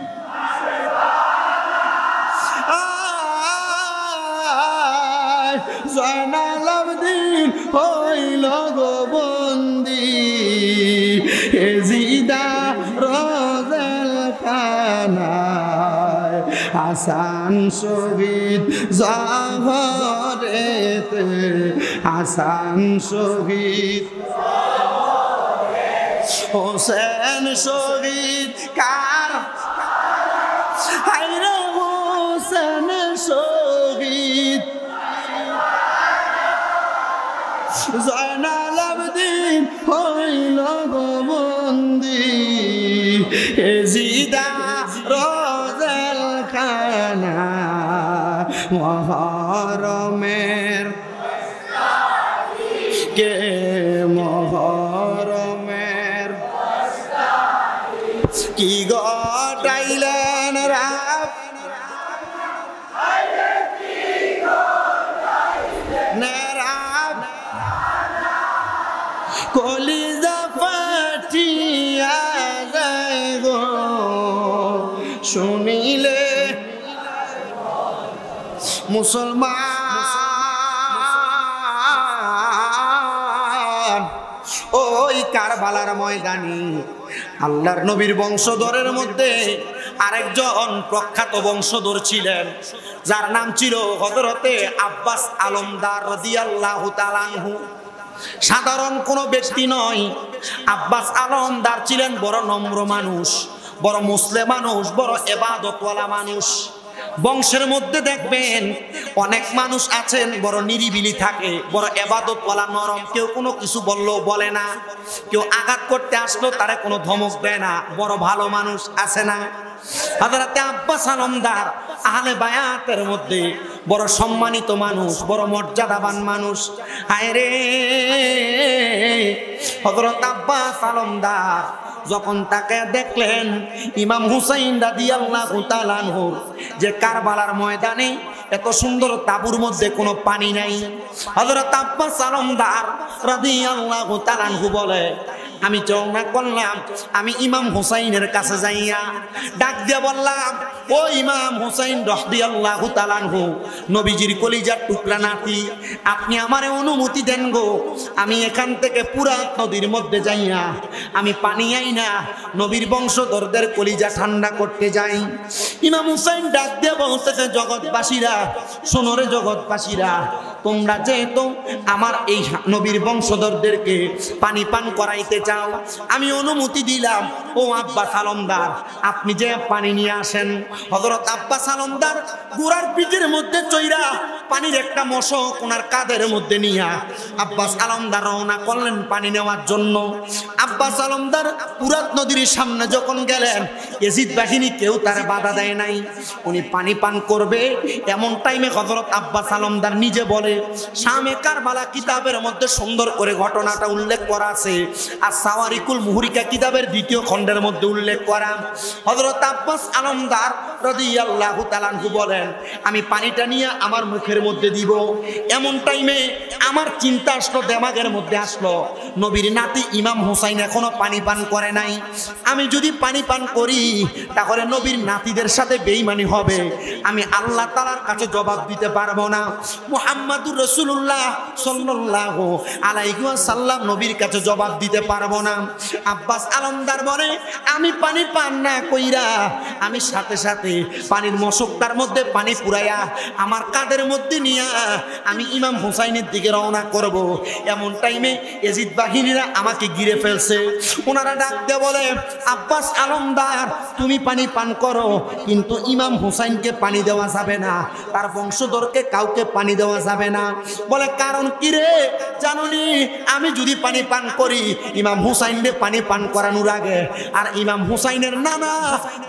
জয়নাল আবদিন হইল গো বন্দি, এজিদা রোজেল খানায়, হাসান শহীদ জহরেতে, হাসান শহীদ, হোসেন শহীদ কারবালা, হায়রে হোসেন শহীদ, জয়নাল আবদিন হইল গো বন্দি, এজিদা রোজেল খানা, মহরমের কে মহরমের কি গটাইলেন রাব, কলিজা ফাটিয়া যায় গো শুনিলে মুসলমান। ওই কারবালার ময়দানে আল্লাহর নবীর বংশধরের মধ্যে আরেকজন প্রখ্যাত বংশধর ছিলেন, যার নাম ছিল হযরতে আব্বাস আলমদার রাদিয়াল্লাহু তাআলা আনহু। সাধারণ কোনো ব্যক্তি নয়, আব্বাস আলমদার ছিলেন বড় নম্র মানুষ, বড় মুসলিম মানুষ, বড় ইবাদতওয়ালা মানুষ। বংশের মধ্যে দেখবেন অনেক মানুষ আছেন বড় নিরিবিলি থাকে, বড় ইবাদতওয়ালা, নরম, কেউ কোনো কিছু বললেও বলে না, কেউ আঘাত করতে আসলো তারে কোনো ধমক দেয় না, বড় ভালো মানুষ আছে না? হযরতে আব্বাস আলমদার আহলে বায়াতের মধ্যে বড় সম্মানিত মানুষ, বড় মর্যাদাবান মানুষ। হায়রে হযরত আব্বাস আলমদার যখন তাকে দেখলেন ইমাম হুসাইন রাদিয়াল্লাহু তাআলা আনহু যে কারবালার ময়দানে এত সুন্দর তাবুর মধ্যে কোনো পানি নাই, হযরত আব্বাস আলমদার রাদিয়াল্লাহু তাআলা আনহু বলে, আমি চওনা করলাম আমি ইমাম হুসাইনের কাছে যাইয়া ডাক দিয়ে বললাম, ও ইমাম হুসাইন রাদিয়াল্লাহু তাআলা আনহু, নবীজির কলিজার টুকরা নাতি, আপনি আমারে অনুমতি দেন গো, আমি এখান থেকে পুরাত নদীর মধ্যে যাইয়া আমি পানি আই না নবীর বংশধরদের কলিজা ঠান্ডা করতে যাই। ইমাম হুসাইন ডাক দিয়ে বলতেছে, জগৎবাসীরা শোনো রে, জগৎবাসীরা তোমরা যেহেতু আমার এই নবীর বংশধরদেরকে পানি পান করাইতে চাও, আমি অনুমতি দিলাম, ও আব্বাস আলমদার আপনি যে পানি নিয়ে আসেন। হযরত আব্বাস আলমদার গোড়ার পিঠের মধ্যে চইরা পানির একটা মশক ওনার কাঁধের মধ্যে নিয়া আব্বাস আলমদার রওনা করলেন পানি নেওয়ার জন্য। আব্বাস আলমদার পুরাত নদীর সামনে যখন গেলেন, এজিদ বাহিনী কেউ তার বাধা দেয় নাই, উনি পানি পান করবে। এমন টাইমে হযরত আব্বাস আলমদার নিজে বলে, শামে কারবালা কিতাবের মধ্যে সুন্দর করে ঘটনাটা উল্লেখ করা আছে, আর সাওয়ারিকুল মুহরিকা কিতাবের 2য় খণ্ডের মধ্যে উল্লেখ করা। হযরত আব্বাস আলমদার রাদিয়াল্লাহু তাআলা আনহু বলেন, আমি পানিটা নিয়ে আমার মুখের মধ্যে দিব। এমন টাইমে আমার চিন্তা আসলো, দেমাগের মধ্যে আসলো, নবীর নাতি ইমাম হুসাইন এখনো পানি পান করে নাই, আমি যদি পানি পান করি তাহলে নবীর নাতিদের সাথে বেঈমানি হবে, আমি আল্লাহ তাআলার কাছে জবাব দিতে পারবো না, মুহাম্মাদুর রাসূলুল্লাহ সাল্লাল্লাহু আলাইহি ওয়াসাল্লাম নবীর কাছে জবাব দিতে পারবো না। আব্বাস আলমদার বলে, আমি পানি পান না কইরা আমি সাথে সাথে পানির মশকটার মধ্যে পানি পুরাইয়া আমার কাঁধের মধ্যে নিয়া আমি ইমাম হুসাইনের দিকে রওনা করব। এমন টাইমে এজিদ বাহিনীরা আমাকে ঘিরে ফেলছে। আসতেছে। ওনারা ডাক দিয়ে বলে, আব্বাস আলমদার তুমি পানি পান করো, কিন্তু ইমাম হুসাইনকে পানি দেওয়া যাবে না, তার বংশধরকে কাউকে পানি দেওয়া যাবে না। বলে কারণ কি রে? জানুনি আমি যদি পানি পান করি, ইমাম হুসাইনকে পানি পান করানোর আগে, আর ইমাম হুসাইনের নানা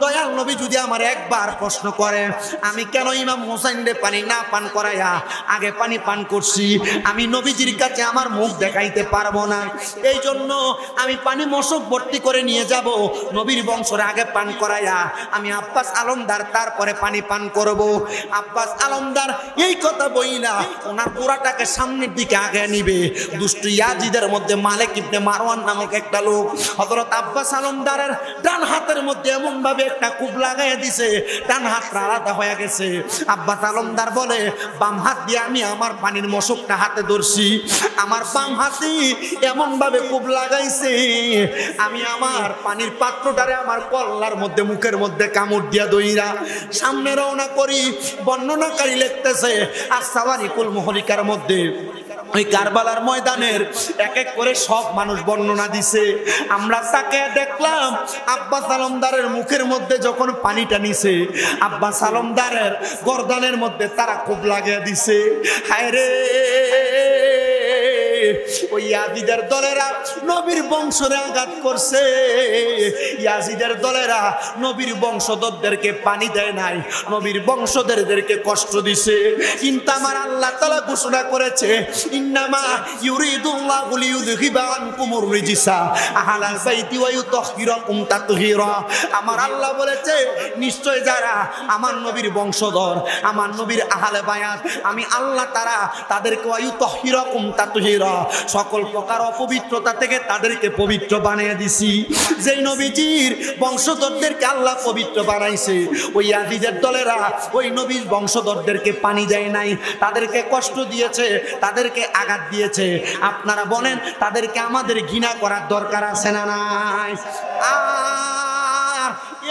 দয়াল নবী যদি আমার একবার প্রশ্ন করে, আমি কেন ইমাম হুসাইনকে পানি না পান করাইয়া আগে পানি পান করছি, আমি নবীজির কাছে আমার মুখ দেখাইতে পারবো না। এই জন্য আমি পানি মশক ভর্তি করে নিয়ে যাব, নবীর বংশরে আগে পান করাইয়া আমি আব্বাস আলমদার তারপরে পানি পান করব। আব্বাস আলমদার এই কথা বইলা ওনার পুরাটাকে সামনের দিকে আগে নিবে। দুষ্টু ইয়াজিদের মধ্যে মালিক ইবনে মারওয়ান নামক একটা লোক হযরত আব্বাস আলমদারের ডান হাতের মধ্যে এমন ভাবে একটা কূপ লাগাইয়া দিছে, ডান হাতটা আলাদা হয়ে গেছে। আব্বাস আলমদার বলে, বাম হাত দিয়ে আমি আমার পানির মশকটা হাতে ধরছি, আমার বাম হাতে এমন ভাবে কূপ লাগাইছে, আমি আমার পানির পাত্রটারে আমার কল্লার মধ্যে মুখের মধ্যে কামড় দিয়া দইরা সামনে রওনা করি। বর্ণনাকারী লিখতেছে আর সাওয়ারিকুল মুহরিকার মধ্যে ওই কারবালার ময়দানের এক এক করে সব মানুষ বর্ণনা দিছে। আমরা তাকে দেখলাম আব্বাস আলমদারের মুখের মধ্যে যখন পানিটা নিছে, আব্বাস আলমদারের গর্দানের মধ্যে তারা খুব লাগিয়ে দিছে। হায় রে, ওই ইয়াজিদের দলেরা নবীর বংশরে আঘাত করছে, ইয়াজিদের দলেরা নবীর বংশধরদেরকে পানি দেয় নাই, নবীর বংশধরদেরকে কষ্ট দিছে। কিন্তু আমার আল্লাহ তাআলা ঘোষণা করেছে, ইন্নামা ইউরিদুল্লাহু লিইউযহিবা আনকুমুর রিজসা আহলাল বাইতি ওয়া ইউতাহহিরাকুম তাতহীরা। আমার আল্লাহ বলেছে, নিশ্চয় যারা আমার নবীর বংশধর, আমার নবীর আহলে বায়াত, আমি আল্লাহ তাআলা তাদেরকে ওয়া ইউতাহহিরাকুম তাতহীরা, সকল প্রকার অপবিত্রতা থেকে তাদেরকে পবিত্র বানিয়ে দিছি। যেই নবীজির বংশধরদেরকে আল্লাহ পবিত্র বানাইছে, ওই ইয়াজিদের দলেরা ওই নবীর বংশধরদেরকে পানি দেয় নাই, তাদেরকে কষ্ট দিয়েছে, তাদেরকে আঘাত দিয়েছে। আপনারা বলেন তাদেরকে আমাদের ঘৃণা করার দরকার আছে না নাই?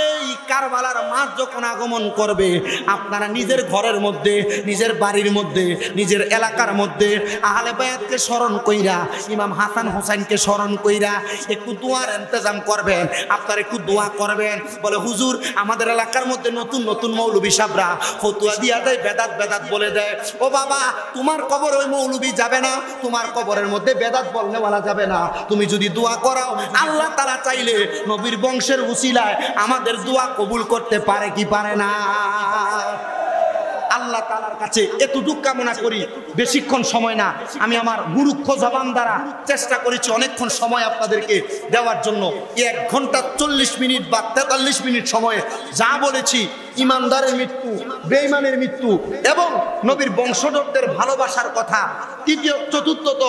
এই কারবালার মাস যখন আগমন করবে, আপনারা নিজের ঘরের মধ্যে, নিজের বাড়ির মধ্যে, নিজের এলাকার মধ্যে আহলে বায়াতকে স্মরণ কইরা, ইমাম হাসান হোসেনকে স্মরণ কইরা একটু দোয়ার ইন্তজাম করবেন। আপনারা একটু দোয়া করবেন। বলে হুজুর আমাদের এলাকার মধ্যে নতুন নতুন মৌলবী সাহেবরা ফতুয়া দিয়া দেয়, বেদাত বেদাত বলে দেয়। ও বাবা, তোমার কবর ওই মৌলবী যাবে না, তোমার কবরের মধ্যে বেদাত বলনে বলা যাবে না। তুমি যদি দোয়া করাও, আল্লাহ তাআলা চাইলে নবীর বংশের উসিলায় আমাদের দোয়া কবুল করতে পারে কি পারে না? আল্লাহ তাআলার কাছে এতটুকু কামনা করি। বেশিক্ষণ সময় না, আমি আমার গুরুক্ষ জবান দ্বারা চেষ্টা করেছি অনেকক্ষণ সময় আপনাদেরকে দেওয়ার জন্য। 1 ঘন্টা 40 মিনিট বা 43 মিনিট সময়ে যা বলেছি, ইমানদারের মৃত্যু, বেঈমানের মৃত্যু এবং নবীর বংশধরদের ভালোবাসার কথা, তৃতীয় চতুর্থত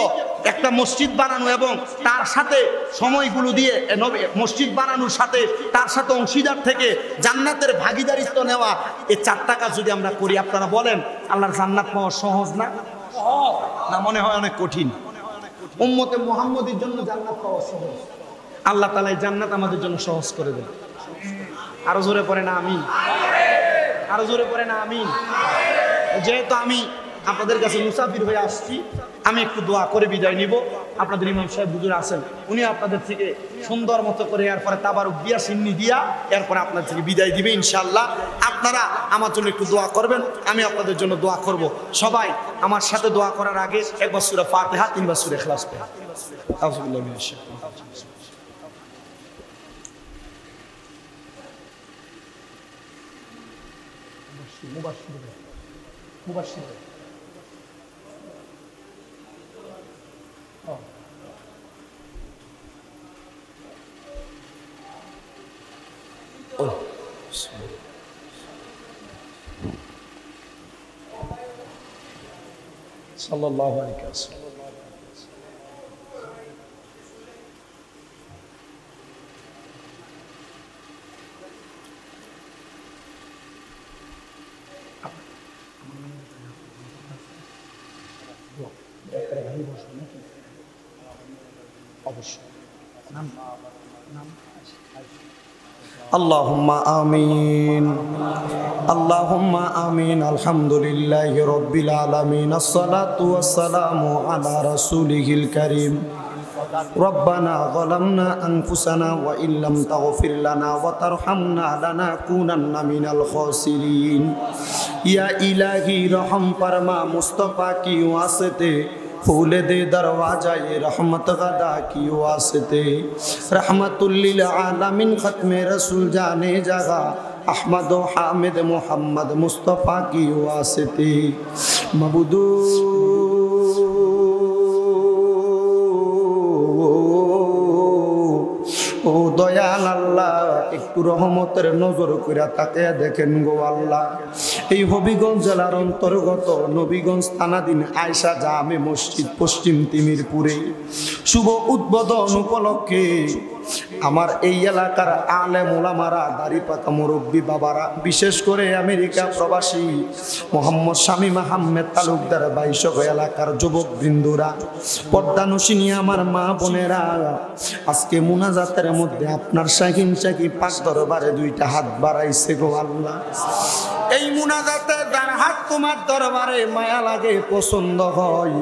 একটা মসজিদ বানানো এবং তার সাথে সময়গুলো দিয়ে নবী মসজিদ বানানোর সাথে তার সাথে অংশীদার থেকে জান্নাতের ভাগীদারিত্ব নেওয়া, এই 4টা কাজ যদি আমরা করি, আপনারা বলেন আল্লাহর জান্নাত পাওয়া সহজ না? না, মনে হয় অনেক কঠিন। উম্মতে মুহাম্মদের জন্য জান্নাত পাওয়া সহজ, আল্লাহ তাআলা এই জান্নাত আমাদের জন্য সহজ করে দেন। আরো জোরে পড়ে না আমিন, আরো জোরে পড়ে না আমিন। যেহেতু আমি আপনাদের কাছে মুসাফির হয়ে আসছি, আমি একটু দোয়া করে বিদায় নিব। আপনাদের ইমাম সাহেব হুজুর আছেন, উনি আপনাদের থেকে সুন্দর মতো করে এরপরে তাবারুক দিয়া সিন্নি দিয়া এরপরে আপনাদের থেকে বিদায় দিবে ইনশাআল্লাহ। আপনারা আমার জন্য একটু দোয়া করবেন, আমি আপনাদের জন্য দোয়া করব। সবাই আমার সাথে দোয়া করার আগে একবার সূরা ফাতিহা, 3 বার সূরা ইখলাস পড়ুন। আউযু বিল্লাহি মিনাশ শাইতানির রাজিম। মুবাশশির সাল্লাল্লাহু আলাইহি ওয়াসাল্লাম। আল্লাহুম্মা আমিন, আল্লাহুম্মা আমিন। আলহামদুলিল্লাহি রাব্বিল আলামিন, আসসালাতু ওয়াসসালামু আলা রাসূলিহিল কারীম রব্বানা যালামনা আনফুসানা ওয়া ইল্লাম তাগফির লানা ওয়া তারহামনা লানাকুনান্না মিনাল খাসিরিন। ইয়া ইলাহি রহম ফরমা মুস্তাফা কি ওয়াসিতে फूल दे दरवाजा ये रहमत गदा की वास्ते रहमतुल लिल आलमीन खत्मे रसूल जाने जगह अहमद हामिद मोहम्मद मुस्तफ़ा की वास्ते मबूदू ও দয়াল আল্লাহ একটু রহমতের নজর কইরা তাকে দেখেন গো আল্লাহ। এই হবিগঞ্জ জেলার অন্তর্গত নবীগঞ্জ থানাধীন আয়েশা জামে মসজিদ পশ্চিম তিমিরপুরে শুভ উদ্বোধন উপলক্ষে আমার এই এলাকার আলেম ওলামারা, দাড়ি পাকা মুরব্বী বাবারা, বিশেষ করে আমেরিকা প্রবাসী মোহাম্মদ শামীম আহমেদ তালুকদার বাইশক এলাকার যুবক বৃন্দরা, পর্দানুশিনী আমার মা বোনেরা, আজকে মুনাজাতের মধ্যে আপনার শাহিন শাকি পাক দরবারে দুইটা হাত বাড়াইছে গো আল্লাহ। এই মুনাজাতে যার হাত তোমার দরবারে মায়া লাগে, পছন্দ হয়,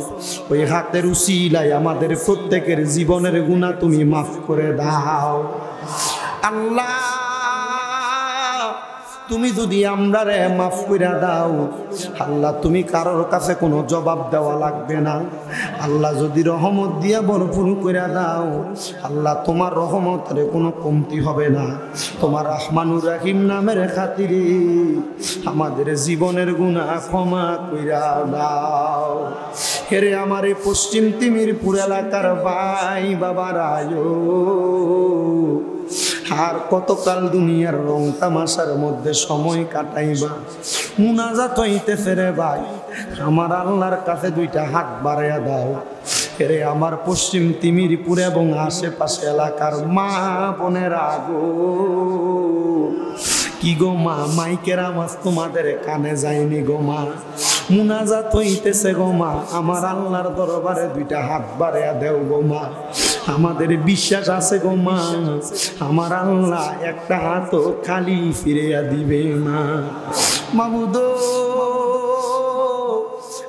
ওই হাতের উসিলায় আমাদের প্রত্যেকের জীবনের গুনাহ তুমি মাফ করে দাও আল্লাহ। তুমি যদি আমরারে মাফ করে দাও আল্লাহ, তুমি কারোর কাছে কোনো জবাব দেওয়া লাগবে না আল্লাহ। যদি রহমত দিয়া ভরপুর করে দাও আল্লাহ, তোমার রহমতের কোনো কমতি হবে না। তোমার রহমানুর রাহিম নামের খাতিরে আমাদের জীবনের গুনাহ ক্ষমা কইরা দাও। হেরে আমার এই পশ্চিম তিমিরপুর এলাকার ভাই বাবারা, আর কতকাল দুনিয়ার রং তামাশার মধ্যে সময় কাটাইবা, মুনাজাত হইতেছে রে ভাই, আমার আল্লাহর কাছে দুইটা হাত বাড়াইয়া দাও। এরে আমার পশ্চিম তিমিরপুর এবং আশেপাশে এলাকার মা বোনেরা গো, কি গো মা, মাইকের আওয়াজ তোমাদের কানে যায়নি গো মা, মুনাজাত হইতেছে গো মা, আমার আল্লাহর দরবারে দুইটা হাত বাড়াইয়া দেও গো মা। আমাদের বিশ্বাস আছে গো মা, আমার আল্লাহ একটা হাতও খালি ফিরিয়া দিবে না। মাবুদ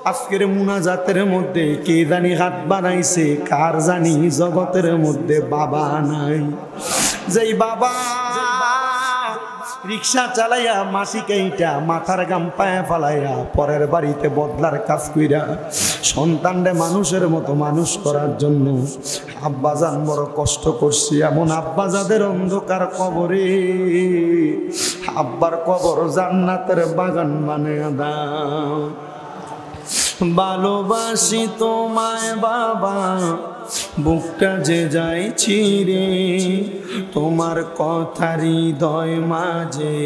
আজকের মুনাজাতের মধ্যে কে জানি হাত বানাইছে, কার জানি জগতের মধ্যে বাবা নাই। যেই বাবা রিক্সা চালাইয়া মাটি কাইটা মাথার গাম পায়ে ফালাইয়া পরের বাড়িতে বদলার কাজ কইরা সন্তানরে মানুষের মতো মানুষ করার জন্য আব্বাজান বড় কষ্ট করছি, এমন আব্বাজাদের অন্ধকার কবরে আব্বার কবর জান্নাতের বাগান বানিয়ে দাও। ভালোবাসি তোমায় বাবা, বুকটা যে যাইছি রে, তোমার কথা হৃদয় মাঝে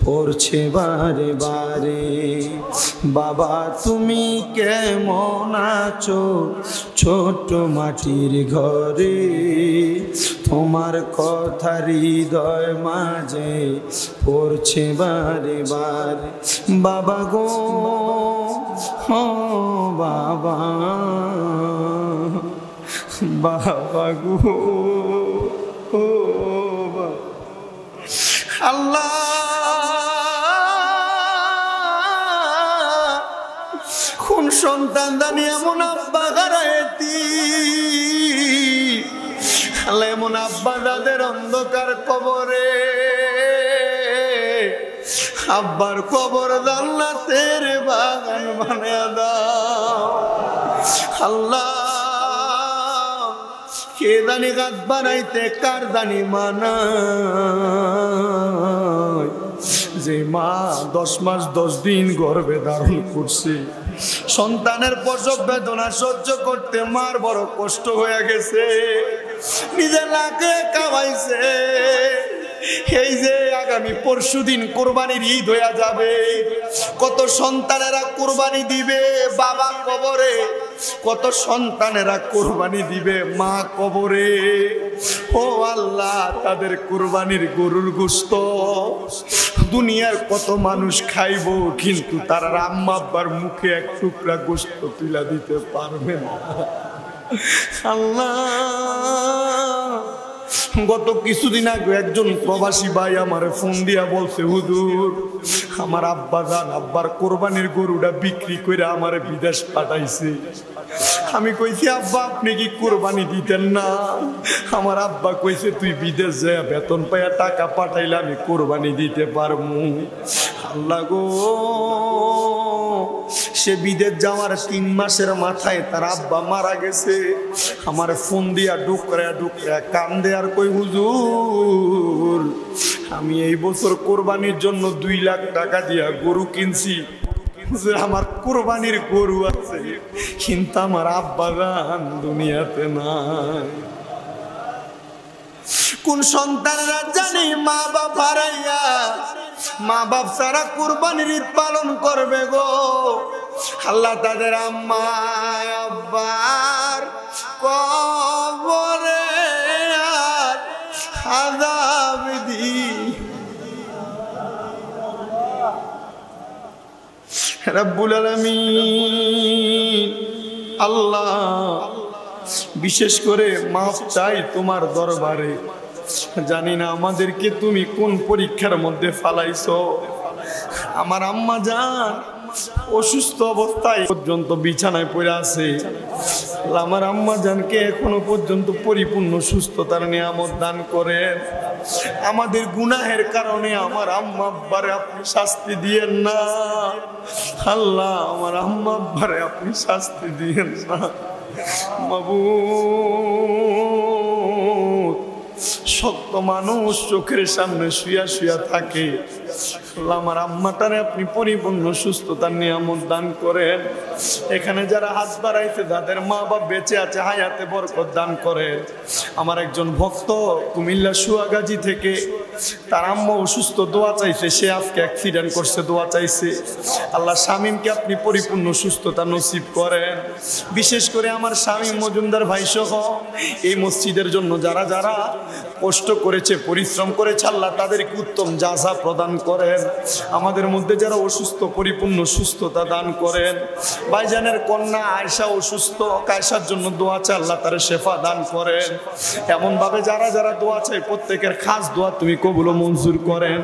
পড়ছে বারে বারে। বাবা তুমি কেমন আছো ছোট মাটির ঘরে, তোমার কথা হৃদয় মাঝে পড়ছে বারে বারে। বাবা গো ও বাবা, বাবা গো ও বাবা, আল্লাহ কোন সন্তান জানি এমন আব্বা হারাইতি, আল্লাহ এমন আব্বা যাদের অন্ধকার কবরে, আব্বার কবর জান্নাতের বাগান বানিয়ে দাও আল্লাহ। কে জানি গাছ বানাইতে কার জানি মানায়, যে মা 10 মাস 10 দিন গর্ভে ধারণ করছে, সন্তানের প্রসব বেদনা সহ্য করতে মার বড় কষ্ট হয়ে গেছে, নিজে লাগে কামাইছে। এই যে আগামী পরশুদিন কোরবানির ঈদ হয়ে যাবে, কত সন্তানেরা কোরবানি দিবে বাবা কবরে, কত সন্তানেরা কোরবানি দিবে মা কবরে। ও আল্লাহ, তাদের কোরবানির গরুর গোশত দুনিয়ার কত মানুষ খাইবো, কিন্তু তারা আম্মা আব্বার মুখে এক টুকরা গোশত তুলে দিতে পারবে না আল্লাহ। গত কিছুদিন আগে একজন প্রবাসী ভাই আমারে ফোন দিয়া বলছে, হুজুর আমার আব্বা জান আব্বার কোরবানির গরুটা বিক্রি করে আমারে বিদেশ পাঠাইছে, আমি কইছি আব্বা আপনি কি কুরবানি দিতেন না? আমার আব্বা কইছে তুই বিদেশ যায় বেতন পাইয়া টাকা পাঠাইলে আমি কুরবানি দিতে পারমু। আল্লাহ গো, সে বিদেশ যাওয়ার 3 মাসের মাথায় তার আব্বা মারা গেছে। আমার ফোন দিয়া ডুকরা ডুকরা কান্দে আর কই হুজুর আমি এই বছর কোরবানির জন্য 2 লাখ টাকা দিয়া গরু কিনছি, আমার কোরবানির গরু আছে, কিন্তু আমার আব্বা গান দুনিয়াতে নাই। কোন সন্তানরা জানি মা বাপ হারাইয়া মা বাপ সারা কুরবানির ঈদ পালন করবে গো। আল্লাহ তাদের আম্মা আব্বার কবরে আর আযাব দি। রব্বুল আলামিন আল্লাহ বিশেষ করে মাফ চাই তোমার দরবারে। জানি না আমাদেরকে তুমি কোন পরীক্ষার মধ্যে ফালাইছো। আমার আম্মা জান অসুস্থ অবস্থায় পর্যন্ত বিছানায় পড়ে আছে। আমার আম্মা জানকে এখনো পর্যন্ত পরিপূর্ণ সুস্থতার নিয়ামত দান করেন। আমাদের গুনাহের কারণে আমার আম্মা আব্বারে আপনি শাস্তি দিয়েন না আল্লাহ, আমার আম্মা আব্বারে আপনি শাস্তি দিয়েন না মাবুদ। সত্য মানুষ চোখের সামনে শুয়া শুয়া থাকে। আমার আম্মাটারে আপনি পরিপূর্ণ সুস্থতার নিয়ামত দান করেন। এখানে যারা হাত বাড়াইছে যাদের মা বাপ বেঁচে আছে হায়াতে বরকত দান করেন। আমার একজন ভক্ত কুমিল্লা সুয়াগাজী থেকে তার আম্মা অসুস্থ, দোয়া চাইছে, সে আজকে অ্যাক্সিডেন্ট করছে, দোয়া চাইছে। আল্লাহ শামীমকে আপনি পরিপূর্ণ সুস্থতা নসিব করেন। বিশেষ করে আমার শামীম মজুমদার ভাই সহ এই মসজিদের জন্য যারা যারা কষ্ট করেছে পরিশ্রম করেছে আল্লাহ তাদেরকে উত্তম জাযা প্রদান করেন। আমাদের মধ্যে যারা অসুস্থ পরিপূর্ণ সুস্থতা দান করেন। ভাইজানের কন্যা আয়েশা অসুস্থ, আয়েশার জন্য দোয়া চাই আল্লাহ তার শেফা দান করেন। এমনভাবে যারা যারা দোয়া চাই প্রত্যেকের খাস দোয়া তুমি কবুল ও মঞ্জুর করেন।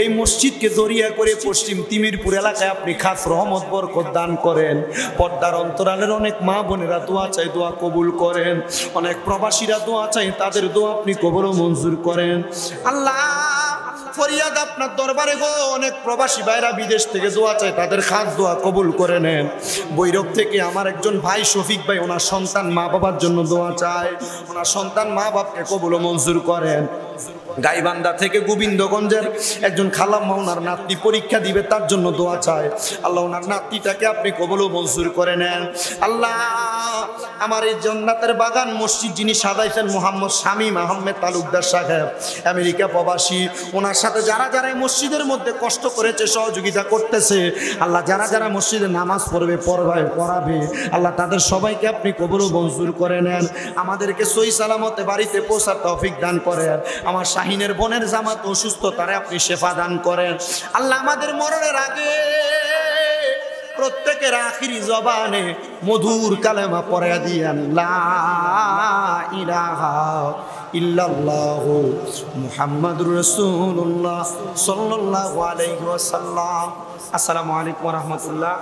এই মসজিদকে দরিয়া করে পশ্চিম তিমিরপুর এলাকায় আপনি খাস রহমত বরকত দান করেন। পর্দার অন্তরালের অনেক মা বোনেরা দোয়া চাই, দোয়া কবুল করেন। অনেক প্রবাসীরা দোয়া চাই, তাদের দোয়া আপনি কবুল ও মঞ্জুর করেন। আল্লাহ ফরিয়াদ আপনার দরবারে গো, অনেক প্রবাসী ভাইরা বিদেশ থেকে দোয়া চায়, তাদের খাস দোয়া কবুল করে নেন। বৈরব থেকে আমার একজন ভাই শফিক ভাই, ওনার সন্তান মা বাবার জন্য দোয়া চায়, ওনার সন্তান মা বাপকে কবুল ও মঞ্জুর করেন। গাইবান্ধা থেকে গোবিন্দগঞ্জের একজন খালাম্মা, ওনার নাতনি পরীক্ষা দিবে, তার জন্য দোয়া চায়। আল্লাহ ওনার নাতনিটাকে আপনি কবুল ও মঞ্জুর করে নেন। আল্লাহ আমার এই জান্নাতের বাগান মসজিদ যিনি সাজাইছেন মোহাম্মদ শামীম আহমেদ তালুকদার সাহেব, আমেরিকা প্রবাসী, ওনার সাথে যারা যারা এই মসজিদের মধ্যে কষ্ট করেছে সহযোগিতা করতেছে, আল্লাহ যারা যারা মসজিদে নামাজ পড়বে পড়াবে আল্লাহ তাদের সবাইকে আপনি কবুল ও মঞ্জুর করে নেন। আমাদেরকে সহি সালামতে বাড়িতে পৌঁছার তৌফিক দান করেন। আমার শাহিনের বোনের জামাত অসুস্থ, তারে আপনি শেফা দান করেন। আল্লাহ আমাদের মরণের আগে প্রত্যেকের আখিরি জবানে মধুর কালেমা পড়ে দিয়েন, লা ইলাহা ইল্লাল্লাহু মুহাম্মাদুর রাসূলুল্লাহ সাল্লাল্লাহু আলাইহি ওয়াসাল্লাম। আসসালামু আলাইকুম ওয়া রাহমাতুল্লাহ।